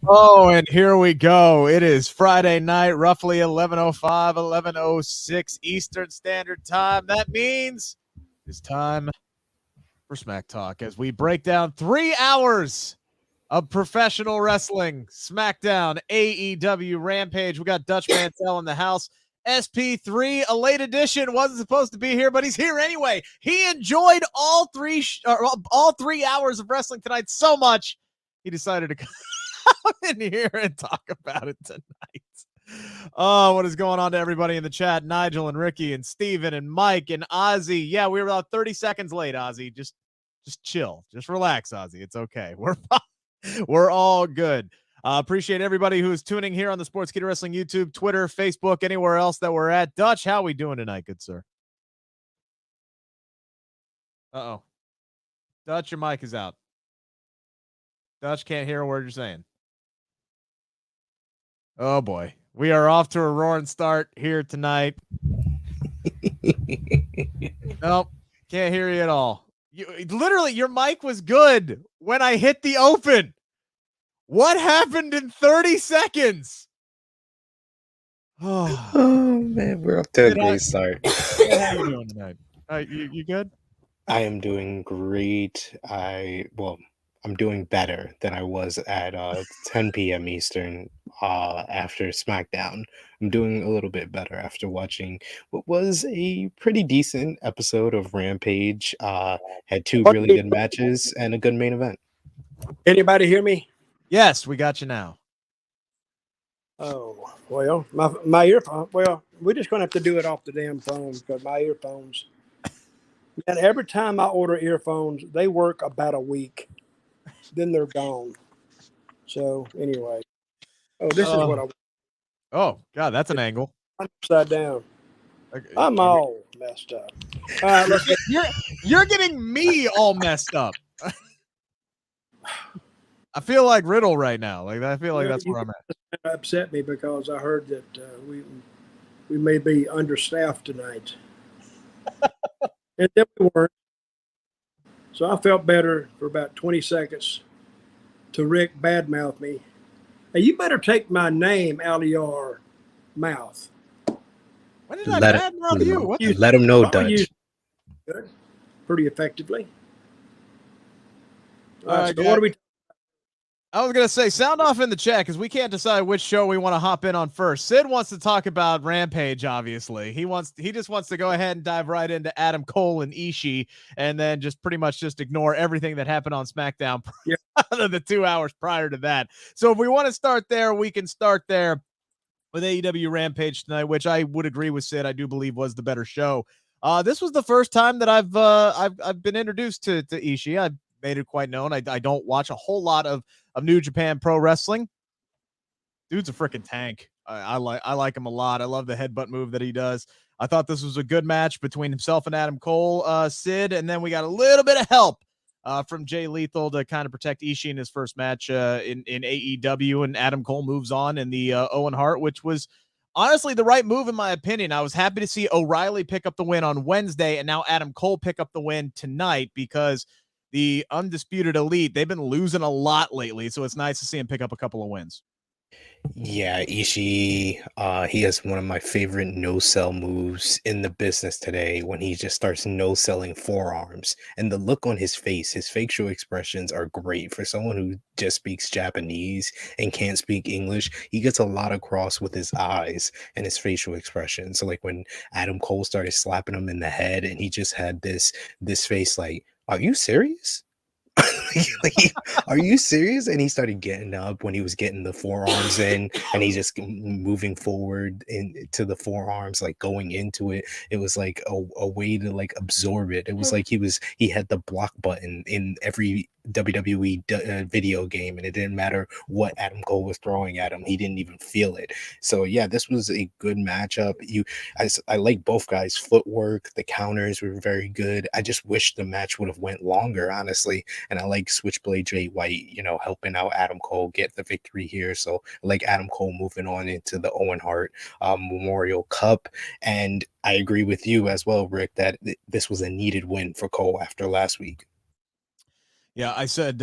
Oh, and here we go. It is Friday night, roughly 11:05, 11:06 Eastern Standard Time. That means it's time for Smack Talk as we break down 3 hours of professional wrestling. SmackDown, AEW Rampage. We got Dutch Mantell in the house. SP3, a late edition, wasn't supposed to be here, but he's here anyway. He enjoyed all 3 hours of wrestling tonight so much, he decided to come in here and talk about it tonight. Oh, what is going on to everybody in the chat? Nigel and Ricky and Steven and Mike and Ozzy. Yeah, we were about 30 seconds late, Ozzy. Just chill. Just relax, Ozzy. It's okay. We're all good. Appreciate everybody who is tuning here on the Sportskeeda Wrestling YouTube, Twitter, Facebook, anywhere else that we're at. Dutch, how we doing tonight, good sir? Uh-oh. Dutch, your mic is out. Dutch can't hear a word you're saying. Oh, boy. We are off to a roaring start here tonight. Nope. Can't hear you at all. Literally, your mic was good when I hit the open. What happened in 30 seconds? Oh man, we're up to a great start. How are you doing tonight? You good? I am doing great. I'm doing better than I was at 10 p.m. Eastern after SmackDown. I'm doing a little bit better after watching what was a pretty decent episode of Rampage. Had 2 really good matches and a good main event. Anybody hear me? Yes, we got you now. Oh, well, my earphone. Well, we're just going to have to do it off the damn phone because my earphones. And every time I order earphones, they work about a week. Then they're gone. So, anyway. Oh, this is what I want. Oh, God, that's an angle. I'm upside down. Okay. I'm all messed up. All right, let's get. You're getting me all messed up. I feel like Riddle right now. Like I feel like that's where I'm at. It upset me because I heard that we may be understaffed tonight, and then we weren't. So I felt better for about 20 seconds. To Rick badmouth me. Hey, you better take my name out of your mouth. When did I badmouth you? Let him know, Dutch. Good. Pretty effectively. So what are we? I was gonna say, sound off in the chat because we can't decide which show we want to hop in on first. Sid wants to talk about Rampage. Obviously, he just wants to go ahead and dive right into Adam Cole and Ishii, and then just pretty much just ignore everything that happened on SmackDown the 2 hours prior to that. So if we want to start there, we can start there with AEW Rampage tonight, which I would agree with Sid. I do believe was the better show. This was the first time that I've been introduced to Ishii. I've made it quite known. I don't watch a whole lot of New Japan Pro Wrestling. Dude's a freaking tank. I like him a lot. I love the headbutt move that he does. I thought this was a good match between himself and Adam Cole, Sid, and then we got a little bit of help from Jay Lethal to kind of protect Ishii in his first match in AEW, and Adam Cole moves on in the Owen Hart, which was honestly the right move in my opinion. I was happy to see O'Reilly pick up the win on Wednesday, and now Adam Cole pick up the win tonight because the Undisputed Elite, they've been losing a lot lately, so it's nice to see him pick up a couple of wins. Yeah, Ishii, he has one of my favorite no-sell moves in the business today when he just starts no-selling forearms. And the look on his face, his facial expressions are great. For someone who just speaks Japanese and can't speak English, he gets a lot across with his eyes and his facial expressions. So like when Adam Cole started slapping him in the head and he just had this face like, are you serious? Like, are you serious? And he started getting up when he was getting the forearms in, and he just moving forward into the forearms, like going into it. It was like a way to like absorb it. It was like he had the block button in every WWE video game, and it didn't matter what Adam Cole was throwing at him, he didn't even feel it. So yeah, this was a good matchup. I like both guys' footwork. The counters were very good. I just wish the match would have went longer, honestly. And I like Switchblade Jay White, helping out Adam Cole get the victory here. So I like Adam Cole moving on into the Owen Hart Memorial Cup. And I agree with you as well, Rick, that this was a needed win for Cole after last week. Yeah, I said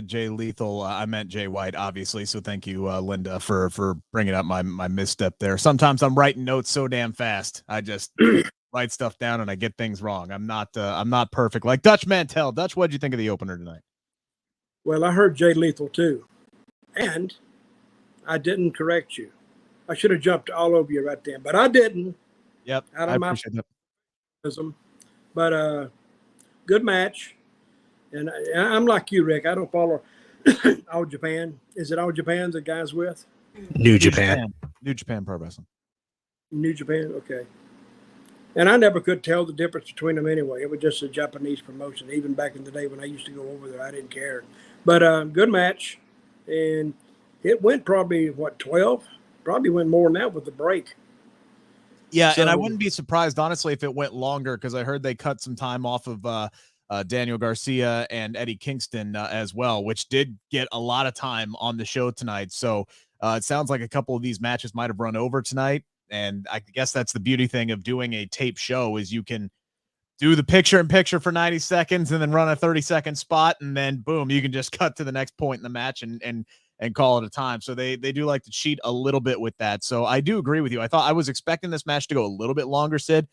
Jay Lethal. I meant Jay White, obviously. So thank you, Linda, for bringing up my misstep there. Sometimes I'm writing notes so damn fast. I just write stuff down and I get things wrong. I'm not perfect. Like Dutch Mantell. Dutch, what'd you think of the opener tonight? Well, I heard Jay Lethal too, and I didn't correct you. I should have jumped all over you right then, but I didn't. Yep, Out I of my appreciate that. But good match. And I'm like you, Rick. I don't follow All Japan. Is it All Japan the guy's with? New Japan. New Japan Pro Wrestling. New Japan, okay. And I never could tell the difference between them anyway. It was just a Japanese promotion. Even back in the day when I used to go over there, I didn't care. But good match. And it went probably, 12? Probably went more than that with the break. Yeah, and I wouldn't be surprised, honestly, if it went longer, because I heard they cut some time off of Daniel Garcia and Eddie Kingston as well, which did get a lot of time on the show tonight. So it sounds like a couple of these matches might have run over tonight. And I guess that's the beauty thing of doing a tape show is you can do the picture-in-picture for 90 seconds and then run a 30-second spot, and then boom, you can just cut to the next point in the match and call it a time. So they do like to cheat a little bit with that. So I do agree with you. I was expecting this match to go a little bit longer, Sid,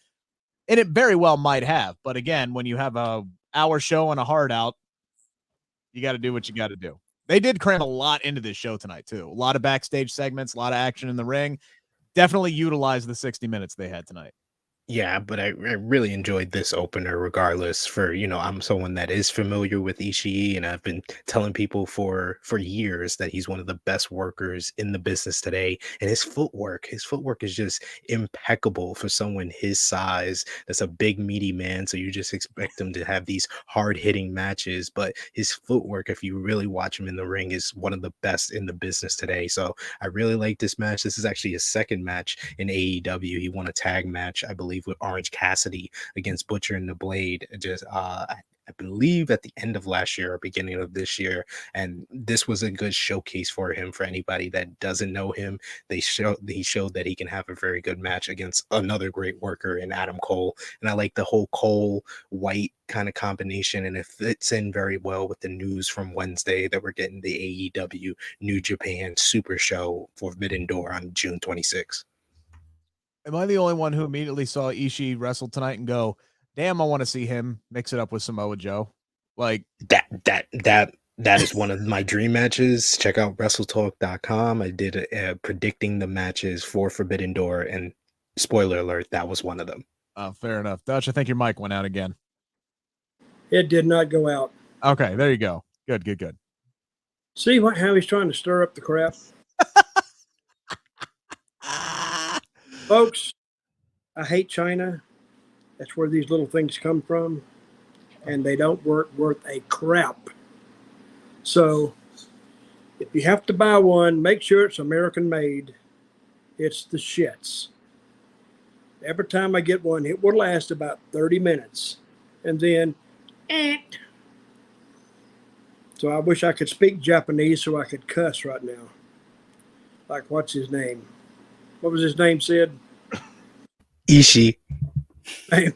and it very well might have. But again, when you have a hour show and a hard out, you got to do what you got to do. They did cram a lot into this show tonight too. A lot of backstage segments, a lot of action in the ring. Definitely utilize the 60 minutes they had tonight. Yeah, but I really enjoyed this opener regardless for, I'm someone that is familiar with Ishii, and I've been telling people for years that he's one of the best workers in the business today. And his footwork is just impeccable for someone his size. That's a big, meaty man. So you just expect him to have these hard hitting matches. But his footwork, if you really watch him in the ring, is one of the best in the business today. So I really like this match. This is actually his second match in AEW. He won a tag match, I believe, with Orange Cassidy against Butcher and the Blade, just I believe at the end of last year or beginning of this year. And this was a good showcase for him. For anybody that doesn't know him, he showed that he can have a very good match against another great worker in Adam Cole. And I like the whole Cole White kind of combination, and it fits in very well with the news from Wednesday that we're getting the AEW New Japan Super Show Forbidden Door on June 26th. Am I the only one who immediately saw Ishii wrestle tonight and go, damn, I want to see him mix it up with Samoa Joe? Like that is one of my dream matches. Check out WrestleTalk.com. I did predicting the matches for Forbidden Door, and spoiler alert, that was one of them. Fair enough. Dutch, I think your mic went out again. It did not go out. Okay, there you go. Good. See how he's trying to stir up the crap? Folks, I hate China. That's where these little things come from. And they don't work worth a crap. So if you have to buy one, make sure it's American made. It's the shits. Every time I get one, it will last about 30 minutes. And then, So I wish I could speak Japanese so I could cuss right now. Like, what's his name? What was his name, Sid? Ishii. The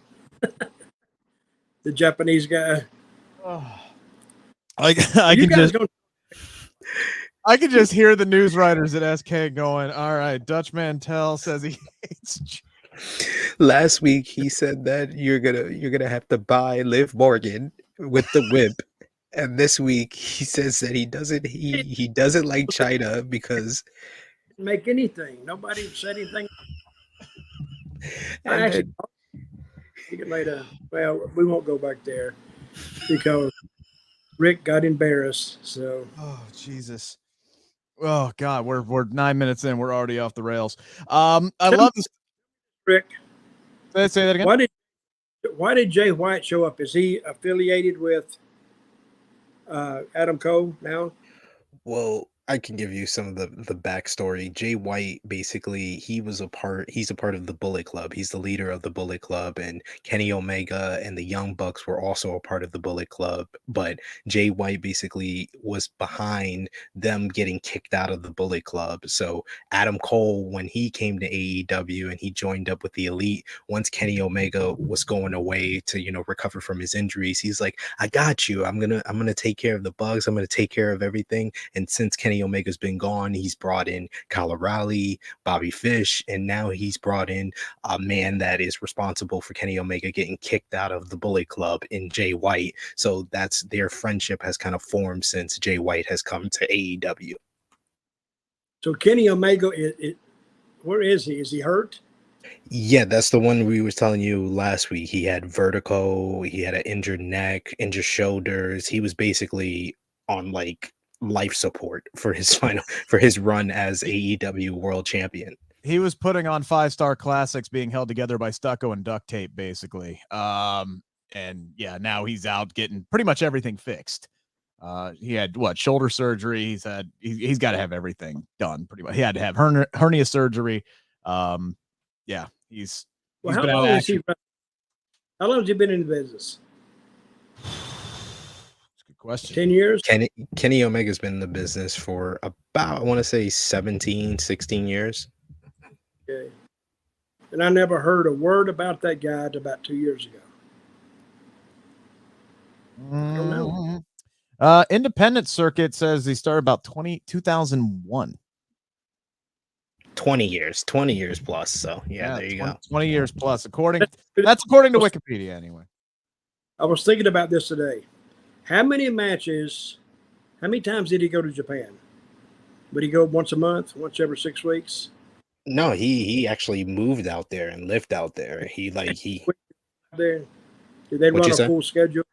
Japanese guy. Oh. I can just hear the news writers at SK going, all right, Dutch Mantell says he hates. Last week he said that you're gonna have to buy Liv Morgan with the whip. And this week he says that he doesn't like China because make anything. Nobody said anything. Well, we won't go back there because Rick got embarrassed. So Jesus. Oh God, we're 9 minutes in. We're already off the rails. I love this. Rick, say that again. Why did Jay White show up? Is he affiliated with Adam Cole now? Well, I can give you some of the backstory. Jay White, basically, he's a part of the Bullet Club. He's the leader of the Bullet Club, and Kenny Omega and the Young Bucks were also a part of the Bullet Club. But Jay White basically was behind them getting kicked out of the Bullet Club. So Adam Cole, when he came to AEW and he joined up with the Elite, once Kenny Omega was going away to, recover from his injuries, he's like, I got you. I'm gonna take care of the Bugs. I'm gonna take care of everything. And since Kenny Omega's been gone, he's brought in Kyle O'Reilly, Bobby Fish, and now he's brought in a man that is responsible for Kenny Omega getting kicked out of the Bullet Club in Jay White. So that's their friendship has kind of formed since Jay White has come to AEW. So Kenny Omega, where is he? Is he hurt? Yeah, that's the one we was telling you last week. He had vertigo, he had an injured neck, injured shoulders. He was basically on like life support for his run as AEW world champion. He was putting on 5-star classics being held together by stucco and duct tape, basically. And yeah, now he's out getting pretty much everything fixed. He had shoulder surgery. He's got to have everything done pretty much. He had to have hernia surgery. Yeah, he's how been long out. How long has he been in the business? Good question. 10 years? Kenny Omega's been in the business for about, I want to say 17, 16 years. Okay. And I never heard a word about that guy until about 2 years ago. I don't know. Independent circuit says he started about 2001. 20 years plus. So yeah, there you 20, go. 20 years plus, according to Wikipedia anyway. I was thinking about this today. How many times did he go to Japan? Would he go once a month, once every 6 weeks? No, he actually moved out there and lived out there. There. Did they run a full schedule?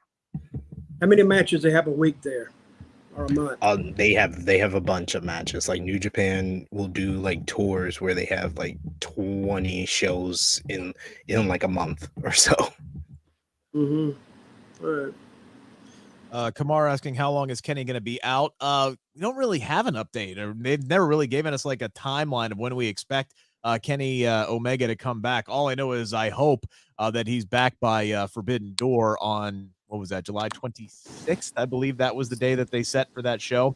How many matches they have a week there or a month? They have a bunch of matches. Like New Japan will do like tours where they have like 20 shows in like a month or so. Mm-hmm. All right. Kamar asking how long is Kenny going to be out? We don't really have an update, or they've never really given us like a timeline of when we expect Kenny Omega to come back. All I know is I hope that he's back by Forbidden Door on, what was that, July 26th? I believe that was the day that they set for that show.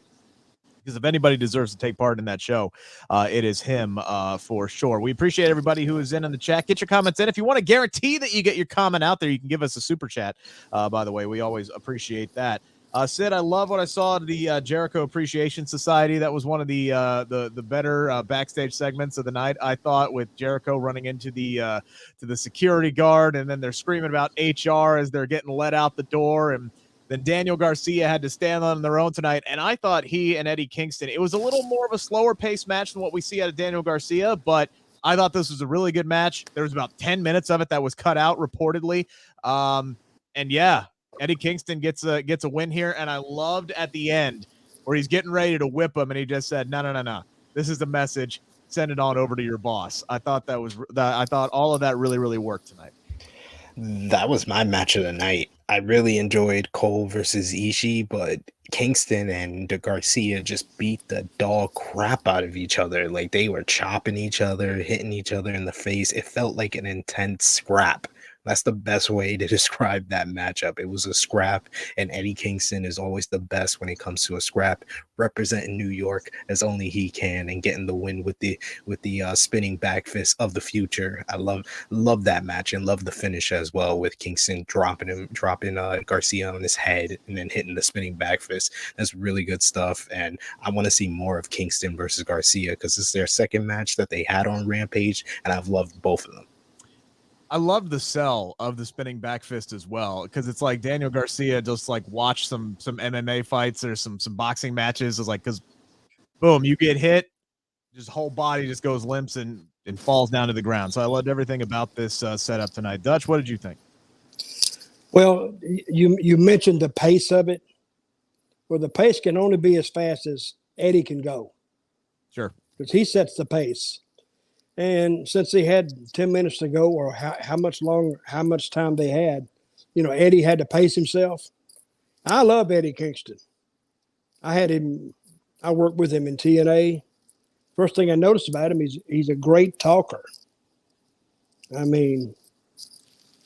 Because if anybody deserves to take part in that show, it is him for sure. We appreciate everybody who is in the chat. Get your comments in. If you want to guarantee that you get your comment out there, you can give us a super chat. By the way, we always appreciate that. Sid, I love what I saw at the Jericho Appreciation Society. That was one of the better backstage segments of the night, I thought, with Jericho running into the security guard, and then they're screaming about HR as they're getting let out the door, and then Daniel Garcia had to stand on their own tonight. And I thought he and Eddie Kingston, it was a little more of a slower paced match than what we see out of Daniel Garcia, but I thought this was a really good match. There was about 10 minutes of it that was cut out reportedly. And yeah, Eddie Kingston gets a win here. And I loved at the end where he's getting ready to whip him, and he just said, no. This is the message. Send it on over to your boss. I thought all of that really, really worked tonight. That was my match of the night. I really enjoyed Cole versus Ishii, but Kingston and Garcia just beat the dog crap out of each other. Like, they were chopping each other, hitting each other in the face. It felt like an intense scrap. That's the best way to describe that matchup. It was a scrap, and Eddie Kingston is always the best when it comes to a scrap, representing New York as only he can and getting the win with the spinning back fist of the future. I love that match and love the finish as well, with Kingston dropping Garcia on his head and then hitting the spinning back fist. That's really good stuff, and I want to see more of Kingston versus Garcia because it's their second match that they had on Rampage, and I've loved both of them. I love the sell of the spinning back fist as well, because it's like Daniel Garcia just like watch some MMA fights or some boxing matches. It's like, because boom, you get hit, just whole body just goes limps and falls down to the ground. So I loved everything about this setup tonight. Dutch, what did you think? Well, you mentioned the pace of it. Well, the pace can only be as fast as Eddie can go. Sure. Because he sets the pace. And since they had 10 minutes to go, or how much time they had, Eddie had to pace himself. I love Eddie Kingston. I I worked with him in TNA. First thing I noticed about him is he's a great talker. I mean,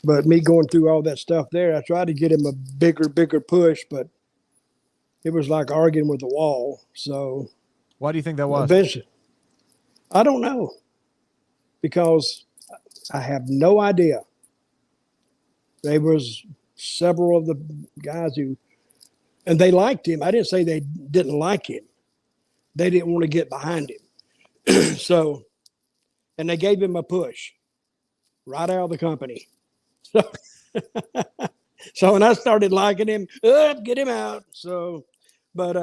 but me going through all that stuff there, I tried to get him a bigger push, but it was like arguing with the wall. So Why do you think that was? eventually, I don't know, because I have no idea. There was several of the guys who, and they liked him. I didn't say they didn't like him. They didn't want to get behind him. So, and they gave him a push right out of the company. So, so when I started liking him, get him out. So, but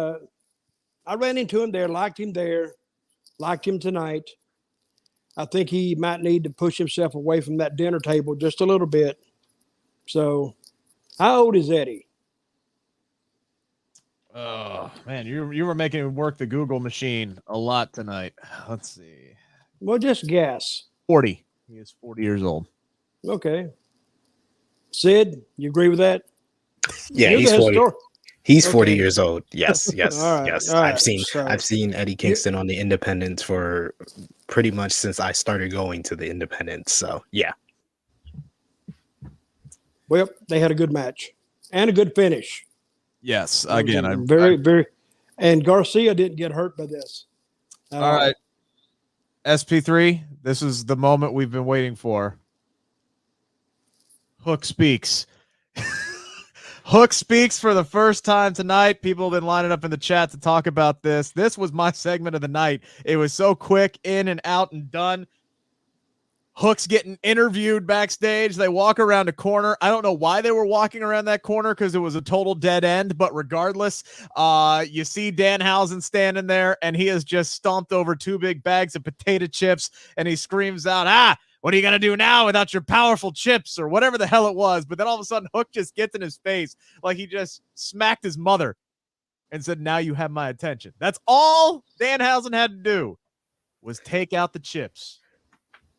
I ran into him there, liked him tonight. I think he might need to push himself away from that dinner table just a little bit. So, how old is Eddie? Oh man, you were making me work the Google machine a lot tonight. Let's see. Well, just guess. 40. He is 40 years old. Okay. Sid, you agree with that? Yeah, You're he's the 40. histor- He's 40 Okay. years old. Yes, yes, All right, yes. all right. I've seen Eddie Kingston on the Independents for pretty much since I started going to the Independents. So yeah. Well, they had a good match and a good finish. Yes. Again, I'm very, and Garcia didn't get hurt by this. all right. SP3, this is the moment we've been waiting for. Hook speaks. Hook speaks for the first time tonight. People have been lining up in the chat to talk about this. This was my segment of the night. It was so quick, in and out and done. Hook's getting interviewed backstage. They walk around a corner. I don't know why they were walking around that corner because it was a total dead end. But regardless, you see Danhausen standing there, and he has just stomped over 2 big bags of potato chips, and he screams out, what are you going to do now without your powerful chips, or whatever the hell it was. But then all of a sudden, Hook just gets in his face like he just smacked his mother and said, now you have my attention. That's all Danhausen had to do was take out the chips.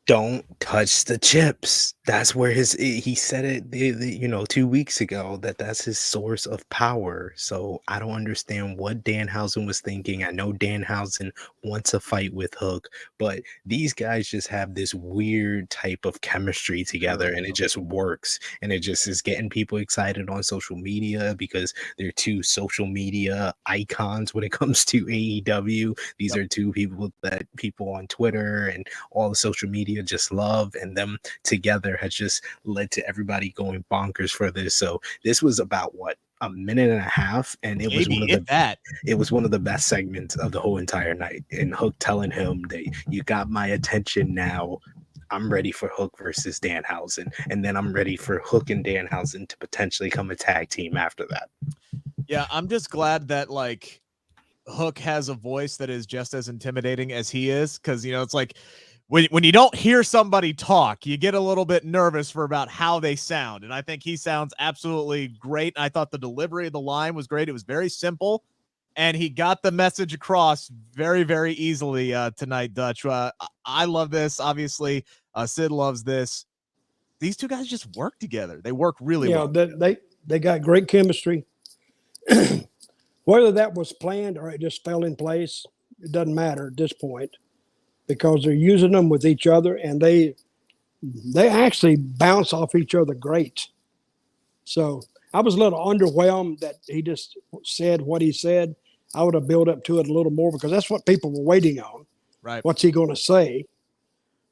Don't touch the chips. That's where he said it 2 weeks ago that's his source of power. So I don't understand what Danhausen was thinking. I know Danhausen wants a fight with Hook, but these guys just have this weird type of chemistry together, and it just works, and it just is getting people excited on social media because they're 2 social media icons when it comes to AEW. These are 2 people that people on Twitter and all the social media just love, and them together has just led to everybody going bonkers for this. So this was about a minute and a half, and it was one of the best segments of the whole entire night. And Hook telling him that you got my attention now. I'm ready for Hook versus Danhausen, and then I'm ready for Hook and Danhausen to potentially come a tag team after that. Yeah, I'm just glad that Hook has a voice that is just as intimidating as he is, because it's like when you don't hear somebody talk, you get a little bit nervous for about how they sound. And I think he sounds absolutely great. I thought the delivery of the line was great. It was very simple, and he got the message across very, very easily tonight, Dutch. I love this. Obviously, Sid loves this. These 2 guys just work together. They work really well. They got great chemistry. Whether that was planned or it just fell in place, it doesn't matter at this point, because they're using them with each other, and they actually bounce off each other great. So I was a little underwhelmed that he just said what he said. I would have built up to it a little more, because that's what people were waiting on. Right. What's he going to say?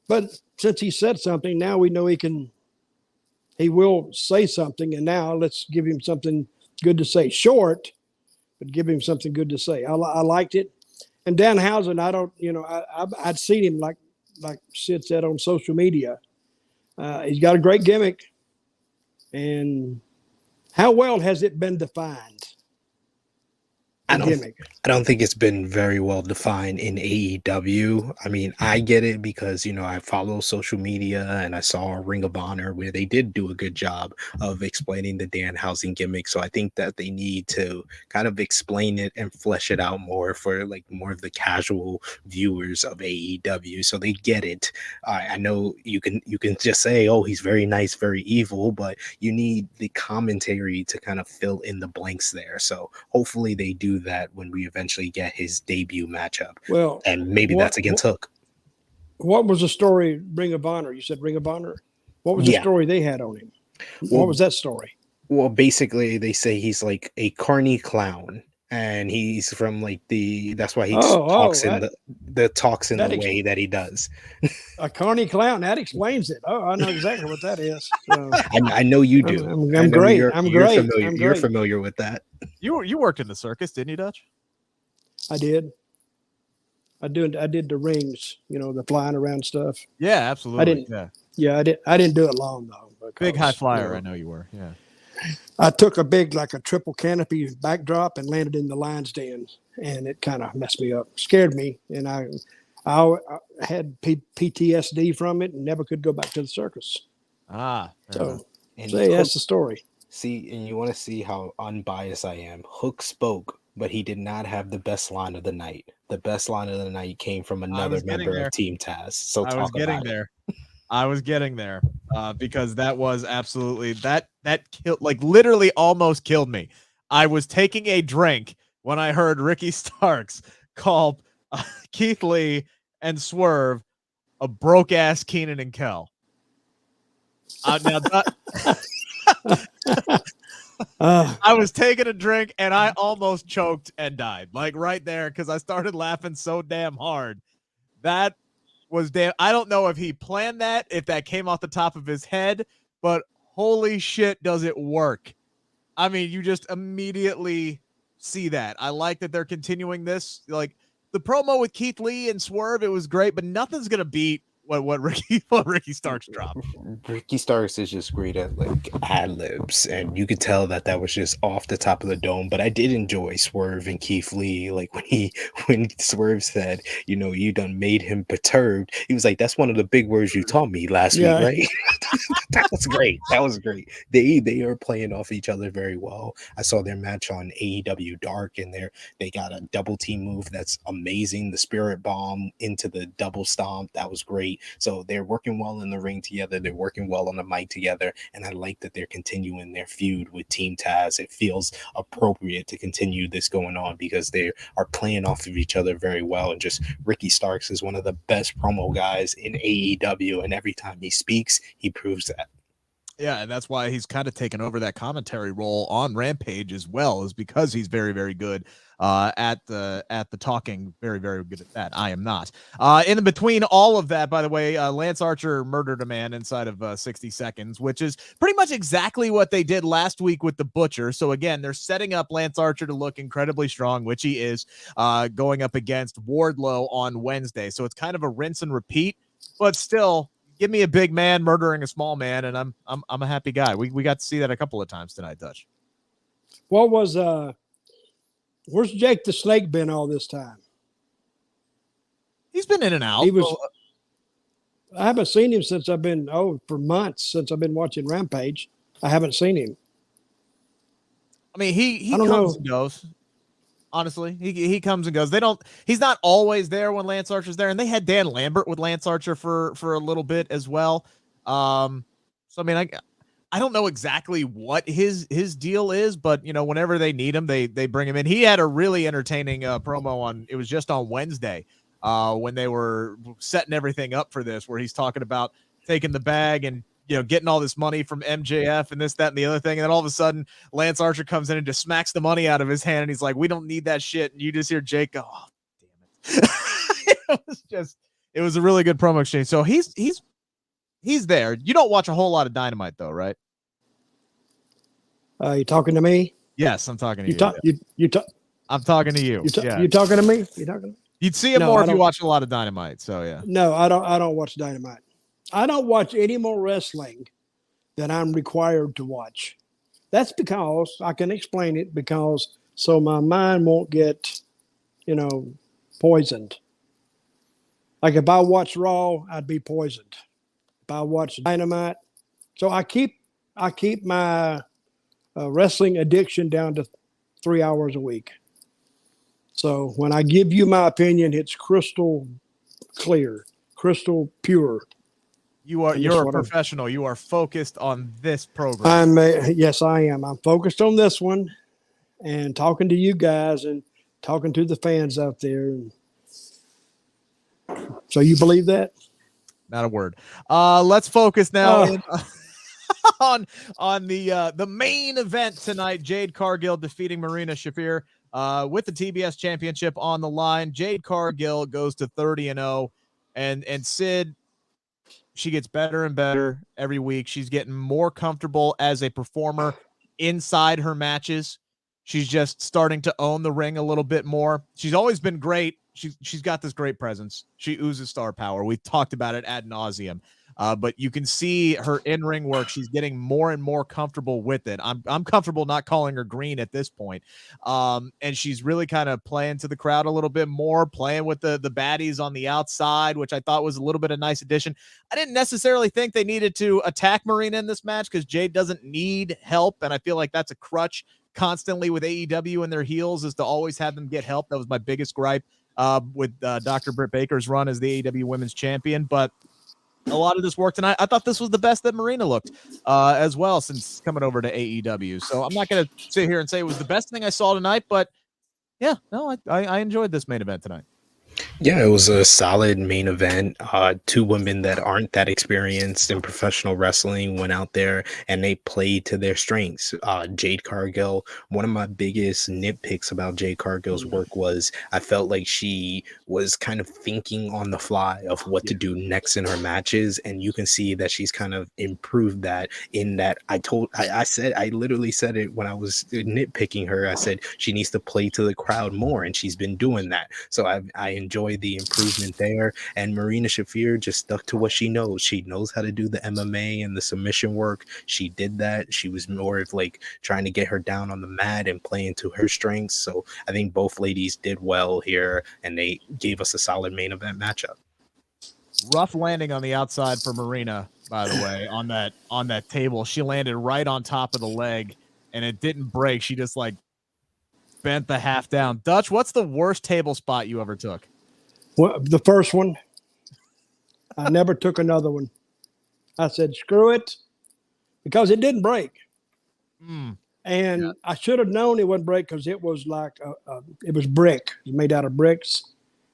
But since he said something, now we know he will say something, and now let's give him something good to say. Short, but give him something good to say. I liked it. And Danhausen, I'd seen him like Sid said on social media. He's got a great gimmick. And how well has it been defined? I don't think it's been very well defined in AEW. I mean, I get it because, I follow social media, and I saw Ring of Honor where they did do a good job of explaining the Danhausen gimmick. So I think that they need to kind of explain it and flesh it out more for more of the casual viewers of AEW, so they get it. I know you can just say, oh, he's very nice, very evil, but you need the commentary to kind of fill in the blanks there. So hopefully they do do that when we eventually get his debut matchup. Well, And maybe that's against Hook. What was the story, Ring of Honor? You said Ring of Honor? What was the story they had on him? What was that story? Well, basically, they say he's like a carny clown. And he's from like that's why he talks in the way that he does. A carny clown, that explains it. Oh, I know exactly what that is. So, I know you do. I'm great. You're familiar with that. You worked in the circus, didn't you, Dutch? I did. I did the rings, the flying around stuff. Yeah, absolutely. I didn't do it long though. Big high flyer, I know you were. Yeah. I took a triple canopy backdrop and landed in the lion's den, and it kind of messed me up, scared me, and I had PTSD from it and never could go back to the circus. So that's the story. See, and you want to see how unbiased I am. Hook spoke, but he did not have the best line of the night. The best line of the night came from another member of Team Taz. So I was getting there. I was getting there because that was absolutely that killed, like literally almost killed me. I was taking a drink when I heard Ricky Starks call Keith Lee and Swerve a broke ass Keenan and Kel. I was taking a drink and I almost choked and died, like right there, because I started laughing so damn hard. That was damn. I don't know if he planned that, if that came off the top of his head, but holy shit, does it work? I mean, you just immediately see that. I like that they're continuing this. Like the promo with Keith Lee and Swerve, it was great, but nothing's gonna beat what Ricky Starks dropped. Ricky Starks is just great at like ad libs, and you could tell that was just off the top of the dome. But I did enjoy Swerve and Keith Lee, like when Swerve said, you done made him perturbed. He was like, "That's one of the big words you taught me last week, right?" That was great. They are playing off each other very well. I saw their match on AEW Dark, and they got a double team move that's amazing. The Spirit Bomb into the double stomp, that was great. So they're working well in the ring together. They're working well on the mic together. And I like that they're continuing their feud with Team Taz. It feels appropriate to continue this going on because they are playing off of each other very well. And just Ricky Starks is one of the best promo guys in AEW. And every time he speaks, he proves that. Yeah, and that's why he's kind of taken over that commentary role on Rampage as well, is because he's very, very good at the talking. Very, very good at that. I am not. In between all of that, by the way, Lance Archer murdered a man inside of 60 seconds, which is pretty much exactly what they did last week with the Butcher. So again, they're setting up Lance Archer to look incredibly strong, which he is, going up against Wardlow on Wednesday. So it's kind of a rinse and repeat, but still, give me a big man murdering a small man, and I'm a happy guy. We got to see that a couple of times tonight, Dutch. What was where's Jake the Snake been all this time? He's been in and out. I haven't seen him since for months since I've been watching Rampage. I haven't seen him. I mean, he comes and goes. Honestly, he comes and goes. He's not always there when Lance Archer's there, and they had Dan Lambert with Lance Archer for a little bit as well. So I mean, I don't know exactly what his deal is, but whenever they need him, they bring him in. He had a really entertaining promo it was just on Wednesday when they were setting everything up for this, where he's talking about taking the bag and getting all this money from MJF and this, that, and the other thing. And then all of a sudden, Lance Archer comes in and just smacks the money out of his hand. And he's like, "We don't need that shit." And you just hear Jake go, "Oh, damn it." It was a really good promo exchange. So he's there. You don't watch a whole lot of Dynamite though, right? You talking to me? Yes, I'm talking to you. I'm talking to you. You talking to me? You talking? You'd see it more if you watch a lot of Dynamite. So yeah. No, I don't watch Dynamite. I don't watch any more wrestling than I'm required to watch. That's because I can explain it so my mind won't get, poisoned. Like if I watch Raw, I'd be poisoned. If I watch Dynamite, so I keep my wrestling addiction down to 3 hours a week. So when I give you my opinion, it's crystal clear, crystal pure. You're a professional. You are focused on this program. Yes, I am. I'm focused on this one. and talking to you guys and talking to the fans out there. So you believe that? Not a word. Let's focus now on the main event tonight. Jade Cargill defeating Marina Shafir with the TBS championship on the line. Jade Cargill goes to 30-0, and Sid, she gets better and better every week. She's getting more comfortable as a performer inside her matches. She's just starting to own the ring a little bit more. She's always been great. She's got this great presence. She oozes star power. We've talked about it ad nauseum. But you can see her in-ring work. She's getting more and more comfortable with it. I'm comfortable not calling her green at this point. And she's really kind of playing to the crowd a little bit more, playing with the baddies on the outside, which I thought was a little bit of a nice addition. I didn't necessarily think they needed to attack Marina in this match because Jade doesn't need help, and I feel like that's a crutch constantly with AEW and their heels, is to always have them get help. That was my biggest gripe with Dr. Britt Baker's run as the AEW Women's Champion. But a lot of this work tonight, I thought this was the best that Marina looked as well since coming over to AEW. So I'm not going to sit here and say it was the best thing I saw tonight, but yeah, no, I enjoyed this main event tonight. Yeah, it was a solid main event. Two women that aren't that experienced in professional wrestling went out there and they played to their strengths. Jade Cargill, one of my biggest nitpicks about Jade Cargill's work was I felt like she was kind of thinking on the fly of what to do next in her matches. And you can see that she's kind of improved that in that I literally said it when I was nitpicking her. I said she needs to play to the crowd more, and she's been doing that. So I enjoy the improvement there. And Marina Shafir just stuck to what she knows. She knows how to do the MMA and the submission work. She did that. She was more of like trying to get her down on the mat and playing to her strengths. So I think both ladies did well here, and they gave us a solid main event matchup. Rough landing on the outside for Marina, by the way, on that table. She landed right on top of the leg, and it didn't break. She just like bent the half down. Dutch, what's the worst table spot you ever took? Well, the first one. I never took another one. I said, screw it, because it didn't break. And I should have known it wouldn't break because it was like, it was brick. It was made out of bricks.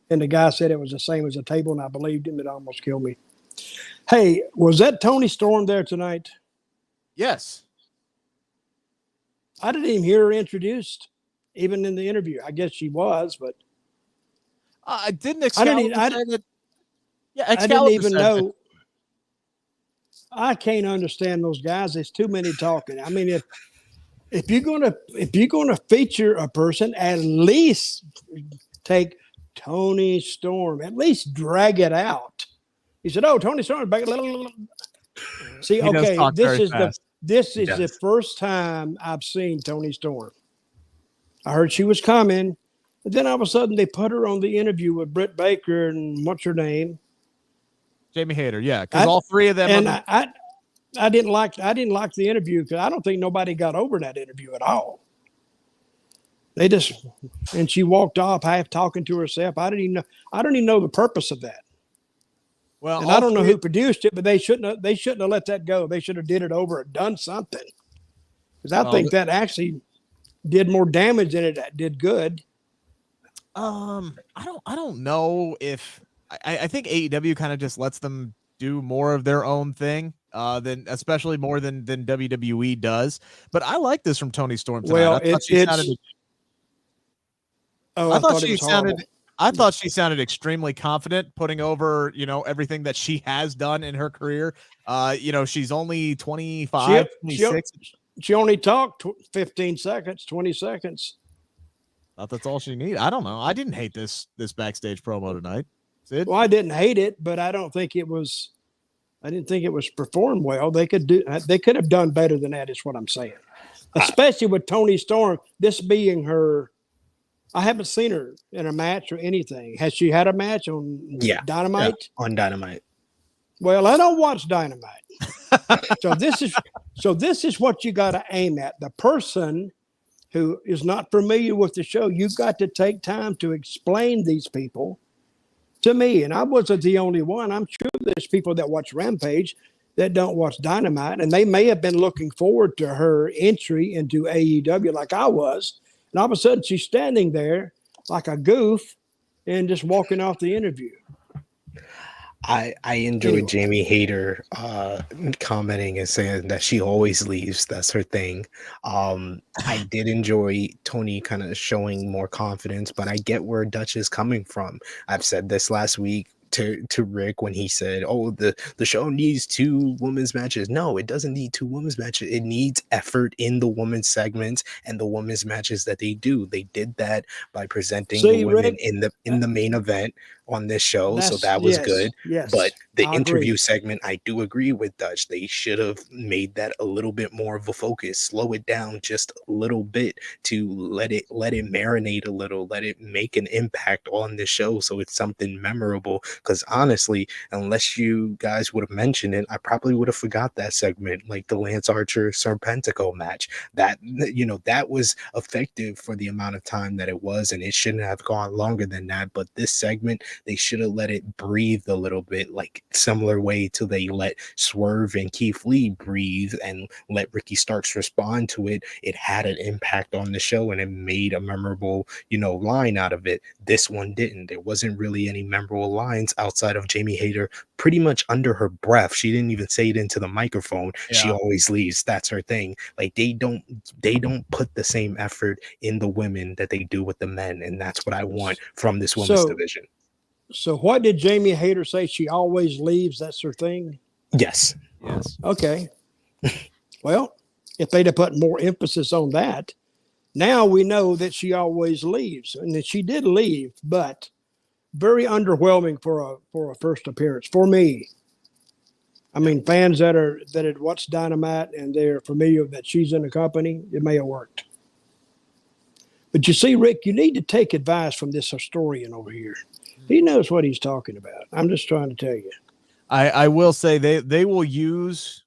And the guy said it was the same as a table, and I believed him. It almost killed me. Hey, was that Toni Storm there tonight? Yes. I didn't even hear her introduced, even in the interview. I guess she was, but I didn't. I didn't even know. I can't understand those guys. There's too many talking. I mean, if you're gonna feature a person, at least take Toni Storm. At least drag it out. He said, "Oh, Toni Storm back." See, okay, this is the first time I've seen Toni Storm. I heard she was coming. But then all of a sudden they put her on the interview with Britt Baker and what's her name? Jamie Hayter, yeah, because all three of them. And I didn't like the interview because I don't think nobody got over that interview at all. And she walked off half talking to herself. I don't even know the purpose of that. Well, and I don't know who produced it, but they shouldn't have let that go. They should have did it over or done something. Because I think that actually did more damage than it did good. I don't know if I think AEW kind of just lets them do more of their own thing, especially more than WWE does. But I like this from Toni Storm tonight. Well, I thought she sounded extremely confident, putting over, everything that she has done in her career. She's only 25, 26. She only talked 15 seconds, 20 seconds. Thought that's all she needed. I don't know. I didn't hate this backstage promo tonight. Sid? Well, I didn't hate it, but I didn't think it was performed well. They could have done better than that, is what I'm saying. Especially with Toni Storm, this being her. I haven't seen her in a match or anything. Has she had a match on Dynamite? Yeah, on Dynamite. Well, I don't watch Dynamite. So this is what you got to aim at. The person who is not familiar with the show, you've got to take time to explain these people to me. And I wasn't the only one. I'm sure there's people that watch Rampage that don't watch Dynamite, and they may have been looking forward to her entry into AEW like I was. And all of a sudden, she's standing there like a goof and just walking off the interview. I enjoyed Jamie Hayter commenting and saying that she always leaves. That's her thing. I did enjoy Tony kind of showing more confidence, but I get where Dutch is coming from. I've said this last week to Rick when he said, "Oh, the show needs 2 women's matches." No, it doesn't need 2 women's matches. It needs effort in the women's segments and the women's matches that they do. They did that by presenting the women Rick, in the main event on this show, so that was good. Yes, but the interview agree. segment, I do agree with Dutch. They should have made that a little bit more of a focus, slow it down just a little bit to let it marinate a little, let it make an impact on the show so it's something memorable. Because honestly, unless you guys would have mentioned it, I probably would have forgot that segment, like the Lance Archer Serpentico match. That, you know, that was effective for the amount of time that it was, and it shouldn't have gone longer than that. But this segment, they should have let it breathe a little bit, like similar way to they let Swerve and Keith Lee breathe and let Ricky Starks respond to it. It had an impact on the show and it made a memorable, you know, line out of it. This one didn't. There wasn't really any memorable lines outside of Jamie Hayter pretty much under her breath. She didn't even say it into the microphone. Yeah. She always leaves. That's her thing. Like they don't put the same effort in the women that they do with the men, and that's what I want from this women's division. So what did Jamie Hayter say? She always leaves. That's her thing? Yes. Okay. Well, if they'd have put more emphasis on that, now we know that she always leaves, and that she did leave, but very underwhelming for a first appearance for me. I mean, fans that had watched Dynamite and they're familiar that she's in the company, it may have worked. But you see, Rick, you need to take advice from this historian over here. He knows what he's talking about. I'm just trying to tell you. I will say they will use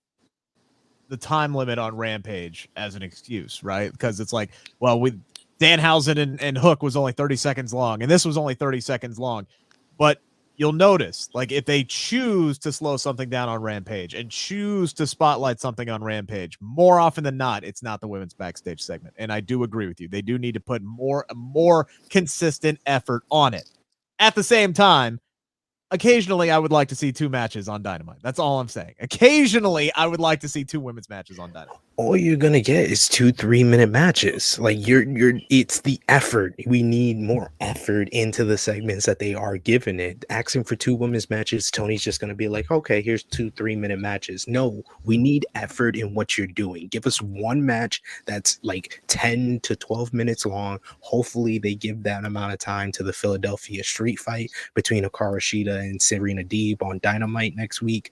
the time limit on Rampage as an excuse, right? Because it's like, well, with Danhausen and Hook was only 30 seconds long, and this was only 30 seconds long. But you'll notice, like, if they choose to slow something down on Rampage and choose to spotlight something on Rampage, more often than not, it's not the women's backstage segment. And I do agree with you. They do need to put more consistent effort on it. At the same time, occasionally I would like to see 2 matches on Dynamite. That's all I'm saying. Occasionally I would like to see 2 women's matches on Dynamite. All you're gonna get is 2 3-minute matches. Like it's the effort. We need more effort into the segments that they are giving it. Asking for 2 women's matches, Tony's just gonna be like, okay, here's 2 3-minute matches. No, we need effort in what you're doing. Give us one match that's like 10 to 12 minutes long. Hopefully they give that amount of time to the Philadelphia street fight between Hikaru Shida and Serena Deeb on Dynamite next week.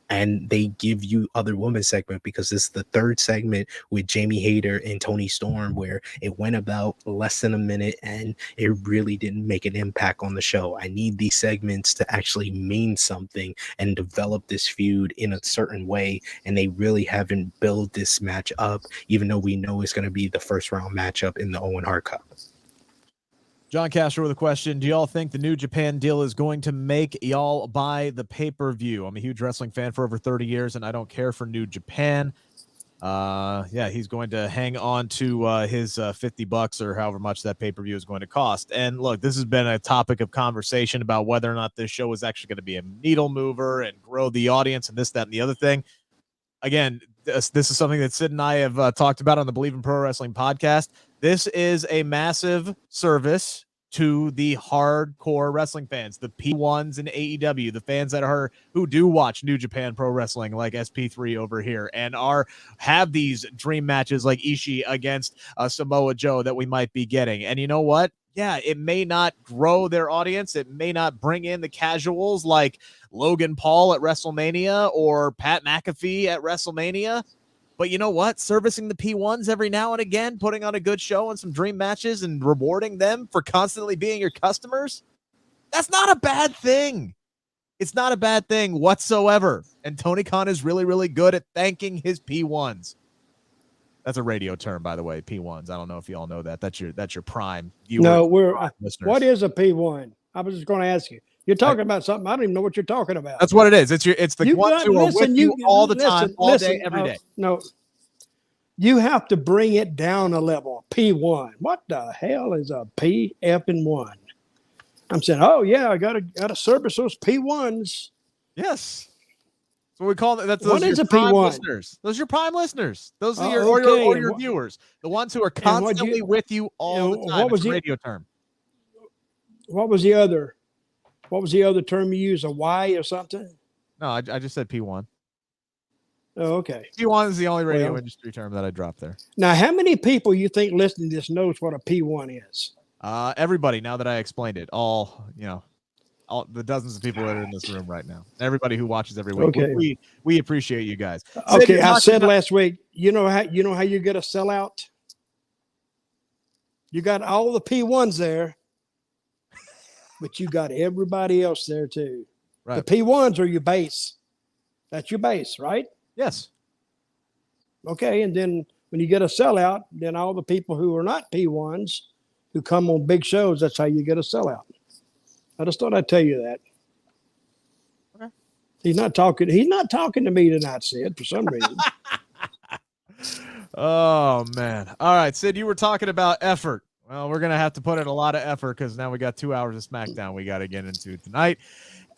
And they give you other women's segment, because this is the 3rd segment with Jamie Hayter and Tony Storm, where it went about less than a minute and it really didn't make an impact on the show. I need these segments to actually mean something and develop this feud in a certain way. And they really haven't built this match up, even though we know it's going to be the first round matchup in the Owen Hart Cup. John Castro with a question. Do y'all think the New Japan deal is going to make y'all buy the pay-per-view? I'm a huge wrestling fan for over 30 years, and I don't care for New Japan. Yeah, he's going to hang on to his $50 or however much that pay-per-view is going to cost. And look, this has been a topic of conversation about whether or not this show is actually going to be a needle mover and grow the audience and this, that, and the other thing. Again, this is something that Sid and I have talked about on the Believe in Pro Wrestling podcast. This is a massive service to the hardcore wrestling fans, the P1s in AEW, the fans that who do watch New Japan Pro Wrestling like SP3 over here and have these dream matches like Ishii against Samoa Joe that we might be getting. And you know what? Yeah, it may not grow their audience. It may not bring in the casuals like Logan Paul at WrestleMania or Pat McAfee at WrestleMania. But you know what? Servicing the P1s every now and again, putting on a good show and some dream matches and rewarding them for constantly being your customers, that's not a bad thing. It's not a bad thing whatsoever. And Tony Khan is really, really good at thanking his P1s. That's a radio term, by the way, P1s. I don't know if you all know that. That's your prime viewer. No, what is a P1? I was just going to ask you. You're talking about something. I don't even know what you're talking about. That's what it is. It's the ones who are with you all the time, all day, every day. No, You have to bring it down a level. P1. What the hell is a P effing 1? I'm saying, oh yeah, I gotta service those P1s. Yes. So we call that. What is your a prime P1? listeners. Those are your prime listeners. Those are your Okay. or your viewers, the ones who are constantly with you all the time. What was it's a the radio term? What was the other? What was the other term you used? A Y or something? No, I just said P1. Oh, okay. P1 is the only radio industry term that I dropped there. Now, how many people you think listening to this knows what a P1 is? Everybody. Now that I explained it, all the dozens of people that are in this room right now, everybody who watches every week. Okay. We appreciate you guys. Okay, I said last week. You know how you get a sellout. You got all the P1s there, but you got everybody else there too. Right. The P1s are your base. That's your base, right? Yes. Okay, and then when you get a sellout, then all the people who are not P1s who come on big shows, that's how you get a sellout. I just thought I'd tell you that. Okay. He's not talking to me tonight, Sid, for some reason. Oh man. All right, Sid, you were talking about effort. Well, we're gonna have to put in a lot of effort because now we got 2 hours of SmackDown we got to get into tonight.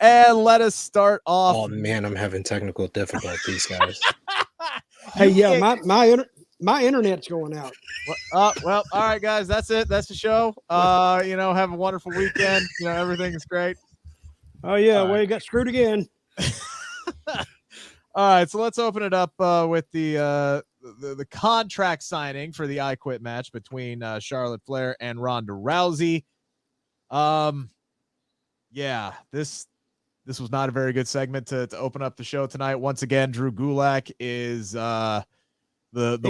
And let us start off. Oh man, I'm having technical difficulties, guys. Hey, yeah, my internet's going out. Well, all right, guys, that's it. That's the show. Have a wonderful weekend. Everything's great. Oh yeah, well, you got screwed again. All right, so let's open it up with the contract signing for the I Quit match between Charlotte Flair and Ronda Rousey. Yeah, this was not a very good segment to open up the show tonight. Once again, Drew Gulak is he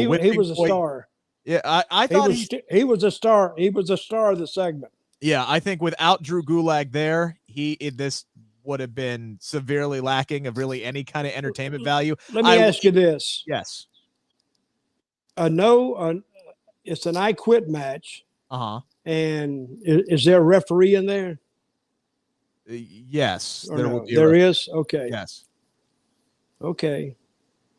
was a star. Yeah, I thought he was a star. He was a star of the segment. Yeah, I think without Drew Gulak there, this would have been severely lacking of really any kind of entertainment value. Let me ask you this. Yes. It's an I Quit match. Uh-huh. And is there a referee in there? Yes. There is? Okay. Yes. Okay.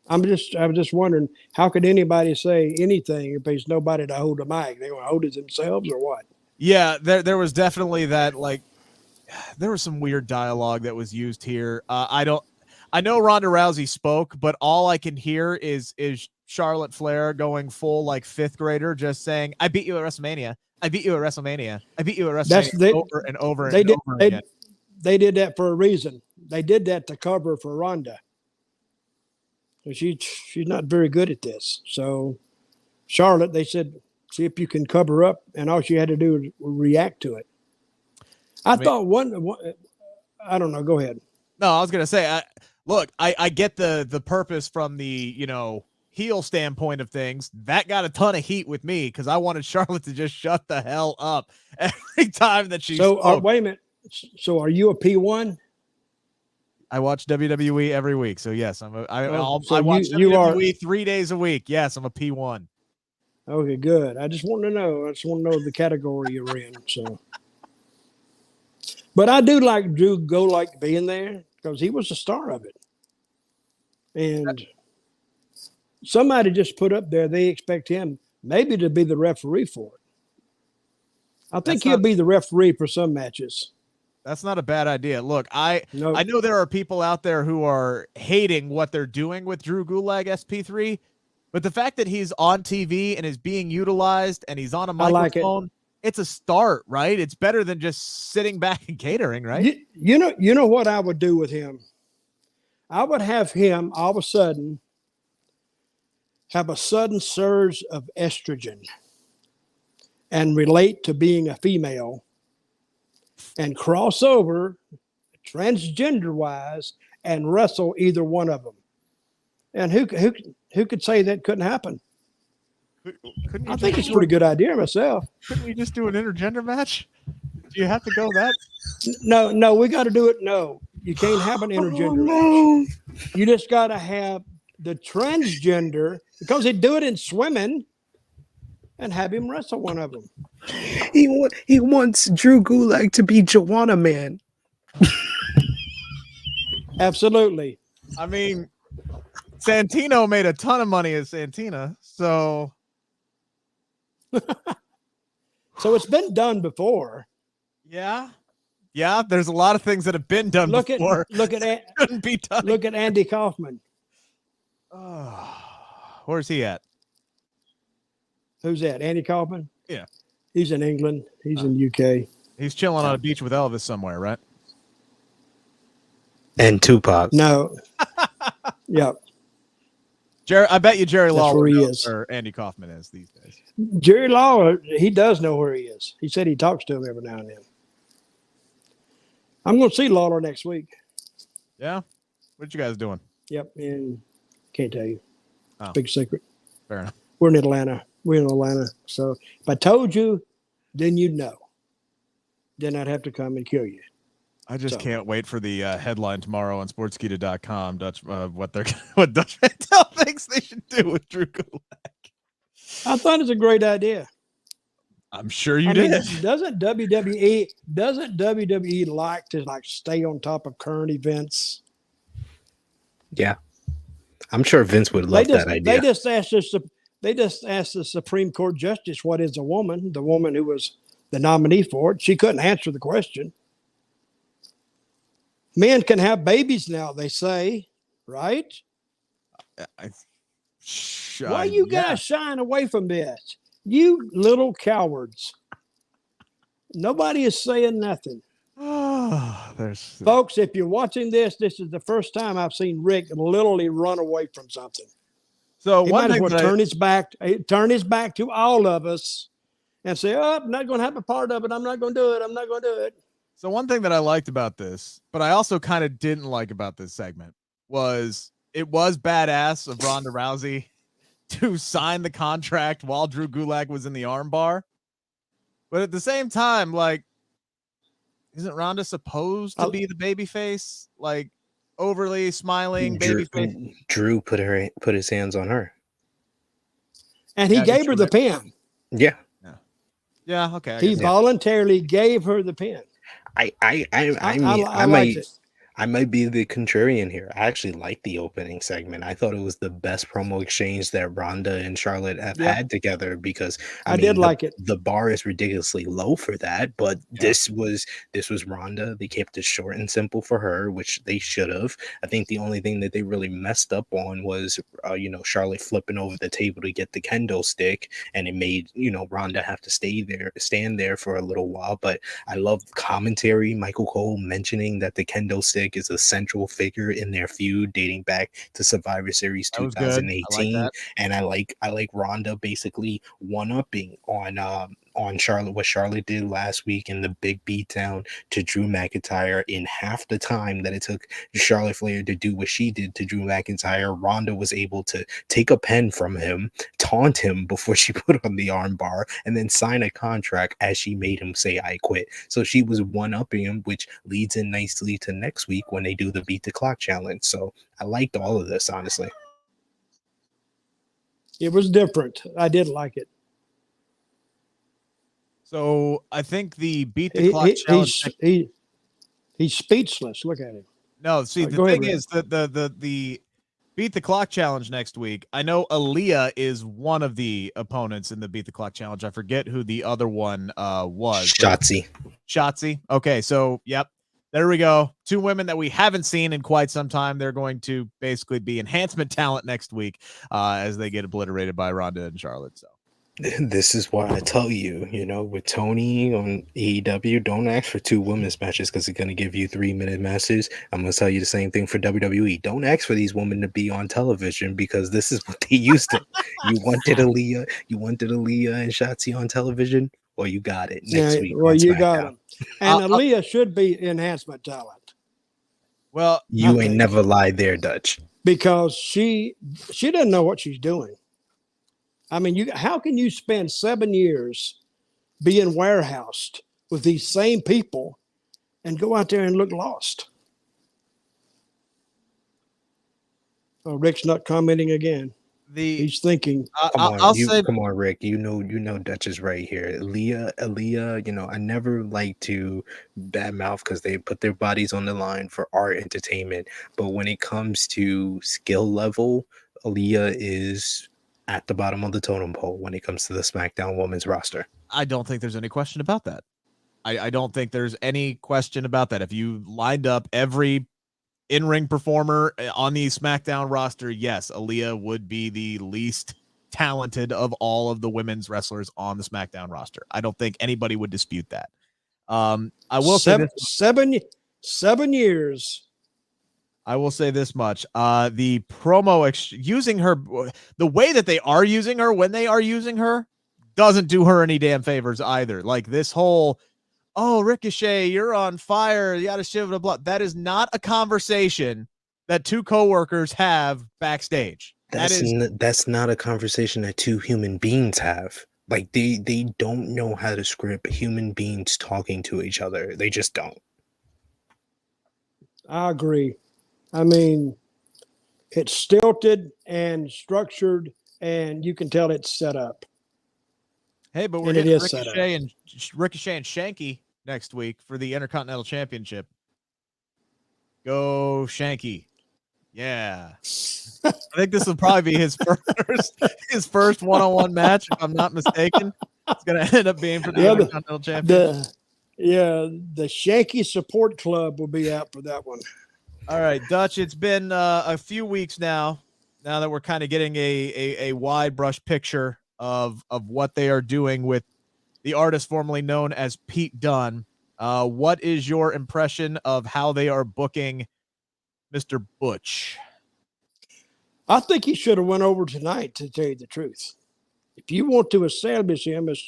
I was just wondering, how could anybody say anything if there's nobody to hold the mic? They want to hold it themselves or what? Yeah, there was definitely that, there was some weird dialogue that was used here. I know Ronda Rousey spoke, but all I can hear is Charlotte Flair going full fifth grader, just saying, "I beat you at WrestleMania. I beat you at WrestleMania. I beat you at WrestleMania." Over and over and over again. They did that for a reason. They did that to cover for Ronda. She's not very good at this. So Charlotte, they said, see if you can cover up, and all she had to do was react to it. I thought I don't know. Go ahead. No, I was gonna say, I get the purpose from the heel standpoint of things. That got a ton of heat with me because I wanted Charlotte to just shut the hell up every time that she. So wait a minute. So are you a P1? I watch WWE every week, so yes, I watch WWE 3 days a week. Yes, I'm a P1. Okay, good. I just want to know. The category you're in. So, but I do like Drew Gulak being there because he was the star of it, and somebody just put up there. They expect him maybe to be the referee for it. I think he'll be the referee for some matches. That's not a bad idea. Look, I know there are people out there who are hating what they're doing with Drew Gulak SP3, but the fact that he's on TV and is being utilized and he's on a microphone, it's a start, right? It's better than just sitting back and catering, right? You know what I would do with him? I would have him all of a sudden have a sudden surge of estrogen and relate to being a female and cross over transgender wise and wrestle either one of them. And who could say that couldn't happen? I think it's a pretty good idea myself. Couldn't we just do an intergender match? Do you have to go that? No, we got to do it. No, you can't have an intergender match. You just got to have the transgender, because they do it in swimming, and have him wrestle one of them. He wants Drew Gulak to be Joanna Man. Absolutely. I mean, Santino made a ton of money as Santina, so it's been done before. yeah. There's a lot of things that have been done before. Shouldn't be done. Look at Andy Kaufman. Where's he at? Who's that? Andy Kaufman? Yeah. He's in England. He's in UK. He's chilling on a beach with Elvis somewhere, right? And Tupac. No. Yeah. I bet you Jerry Lawler where he knows is. where Andy Kaufman is these days. Jerry Lawler, he does know where he is. He said he talks to him every now and then. I'm going to see Lawler next week. Yeah? What you guys doing? Yep. And can't tell you. Oh. Big secret. Fair enough. We're in Atlanta. So if I told you, then you'd know. Then I'd have to come and kill you. I just can't wait for the headline tomorrow on Sportskeeda.com. What Dutch Mantell thinks they should do with Drew Gulak. I thought it's a great idea. I'm sure you did. Doesn't WWE like to stay on top of current events? Yeah, I'm sure Vince would love that idea. They just asked the Supreme Court justice what is a woman. The woman who was the nominee for it, she couldn't answer the question. Men can have babies now, they say, right? Why are you guys shying away from this? You little cowards. Nobody is saying nothing. Folks, if you're watching this is the first time I've seen Rick literally run away from something. So he might as well turn his back to all of us and say, oh, I'm not going to have a part of it. I'm not going to do it. I'm not going to do it. So one thing that I liked about this, but I also kind of didn't like about this segment, was it was badass of Ronda Rousey to sign the contract while Drew Gulak was in the armbar. But at the same time, isn't Ronda supposed to be the babyface? Overly smiling babyface. Drew put his hands on her. And he gave her the pin. Yeah. Yeah, okay. He voluntarily gave her the pin. I might be the contrarian here. I actually like the opening segment. I thought it was the best promo exchange that Ronda and Charlotte have had together because I did like it. The bar is ridiculously low for that, but this was Ronda. They kept it short and simple for her, which they should have. I think the only thing that they really messed up on was Charlotte flipping over the table to get the kendo stick, and it made Ronda have to stand there for a little while. But I love commentary. Michael Cole mentioning that the kendo stick is a central figure in their feud dating back to Survivor Series 2018. And I like Ronda basically one-upping on Charlotte, what Charlotte did last week in the big beatdown to Drew McIntyre. In half the time that it took Charlotte Flair to do what she did to Drew McIntyre, Ronda was able to take a pen from him, taunt him before she put on the armbar, and then sign a contract as she made him say, I quit. So she was one-upping him, which leads in nicely to next week when they do the Beat the Clock challenge. So I liked all of this, honestly. It was different. I did like it. So I think the Beat the Clock challenge. He's speechless. Look at him. No, see, the thing is that the Beat the Clock challenge next week. I know Aaliyah is one of the opponents in the Beat the Clock challenge. I forget who the other one was. Shotzi. Okay, so yep. There we go. Two women that we haven't seen in quite some time. They're going to basically be enhancement talent next week as they get obliterated by Ronda and Charlotte. So this is why I tell you, with Tony on AEW, don't ask for 2 women's matches because it's going to give you 3-minute matches. I'm going to tell you the same thing for WWE. Don't ask for these women to be on television because this is what they used to. You wanted Aaliyah and Shotzi on television. Well, you got it next week. Well, you got them. And Aaliyah should be enhancement talent. Well, you ain't never lied there, Dutch. Because she doesn't know what she's doing. I mean, how can you spend 7 years being warehoused with these same people and go out there and look lost? Oh, Rick's not commenting again. He's thinking. I'll say, come on, Rick. You know, Dutch is right here. Aaliyah. You know, I never like to badmouth because they put their bodies on the line for our entertainment. But when it comes to skill level, Aaliyah is at the bottom of the totem pole when it comes to the SmackDown Women's roster. I don't think there's any question about that. I don't think there's any question about that. If you lined up every in-ring performer on the SmackDown roster, yes, Aaliyah would be the least talented of all of the women's wrestlers on the SmackDown roster. I don't think anybody would dispute that. I will say this, 7 years. I will say this much. The promo using her, the way that they are using her when they are using her doesn't do her any damn favors either. Like this whole, oh, Ricochet, you're on fire. You got to shiv it a blood. That is not a conversation that two coworkers have backstage. That's not a conversation that two human beings have. Like they don't know how to script human beings talking to each other. They just don't. I agree. I mean, it's stilted and structured, and you can tell it's set up. Hey, but we're getting Ricochet and Shanky next week for the Intercontinental Championship. Go Shanky. Yeah. I think this will probably be his first one-on-one match, if I'm not mistaken. It's going to end up being for the Intercontinental Championship. The Shanky Support Club will be out for that one. All right, Dutch, it's been a few weeks now that we're kind of getting a wide brush picture of what they are doing with the artist formerly known as Pete Dunne. What is your impression of how they are booking Mr. Butch? I think he should have went over tonight, to tell you the truth. If you want to establish him as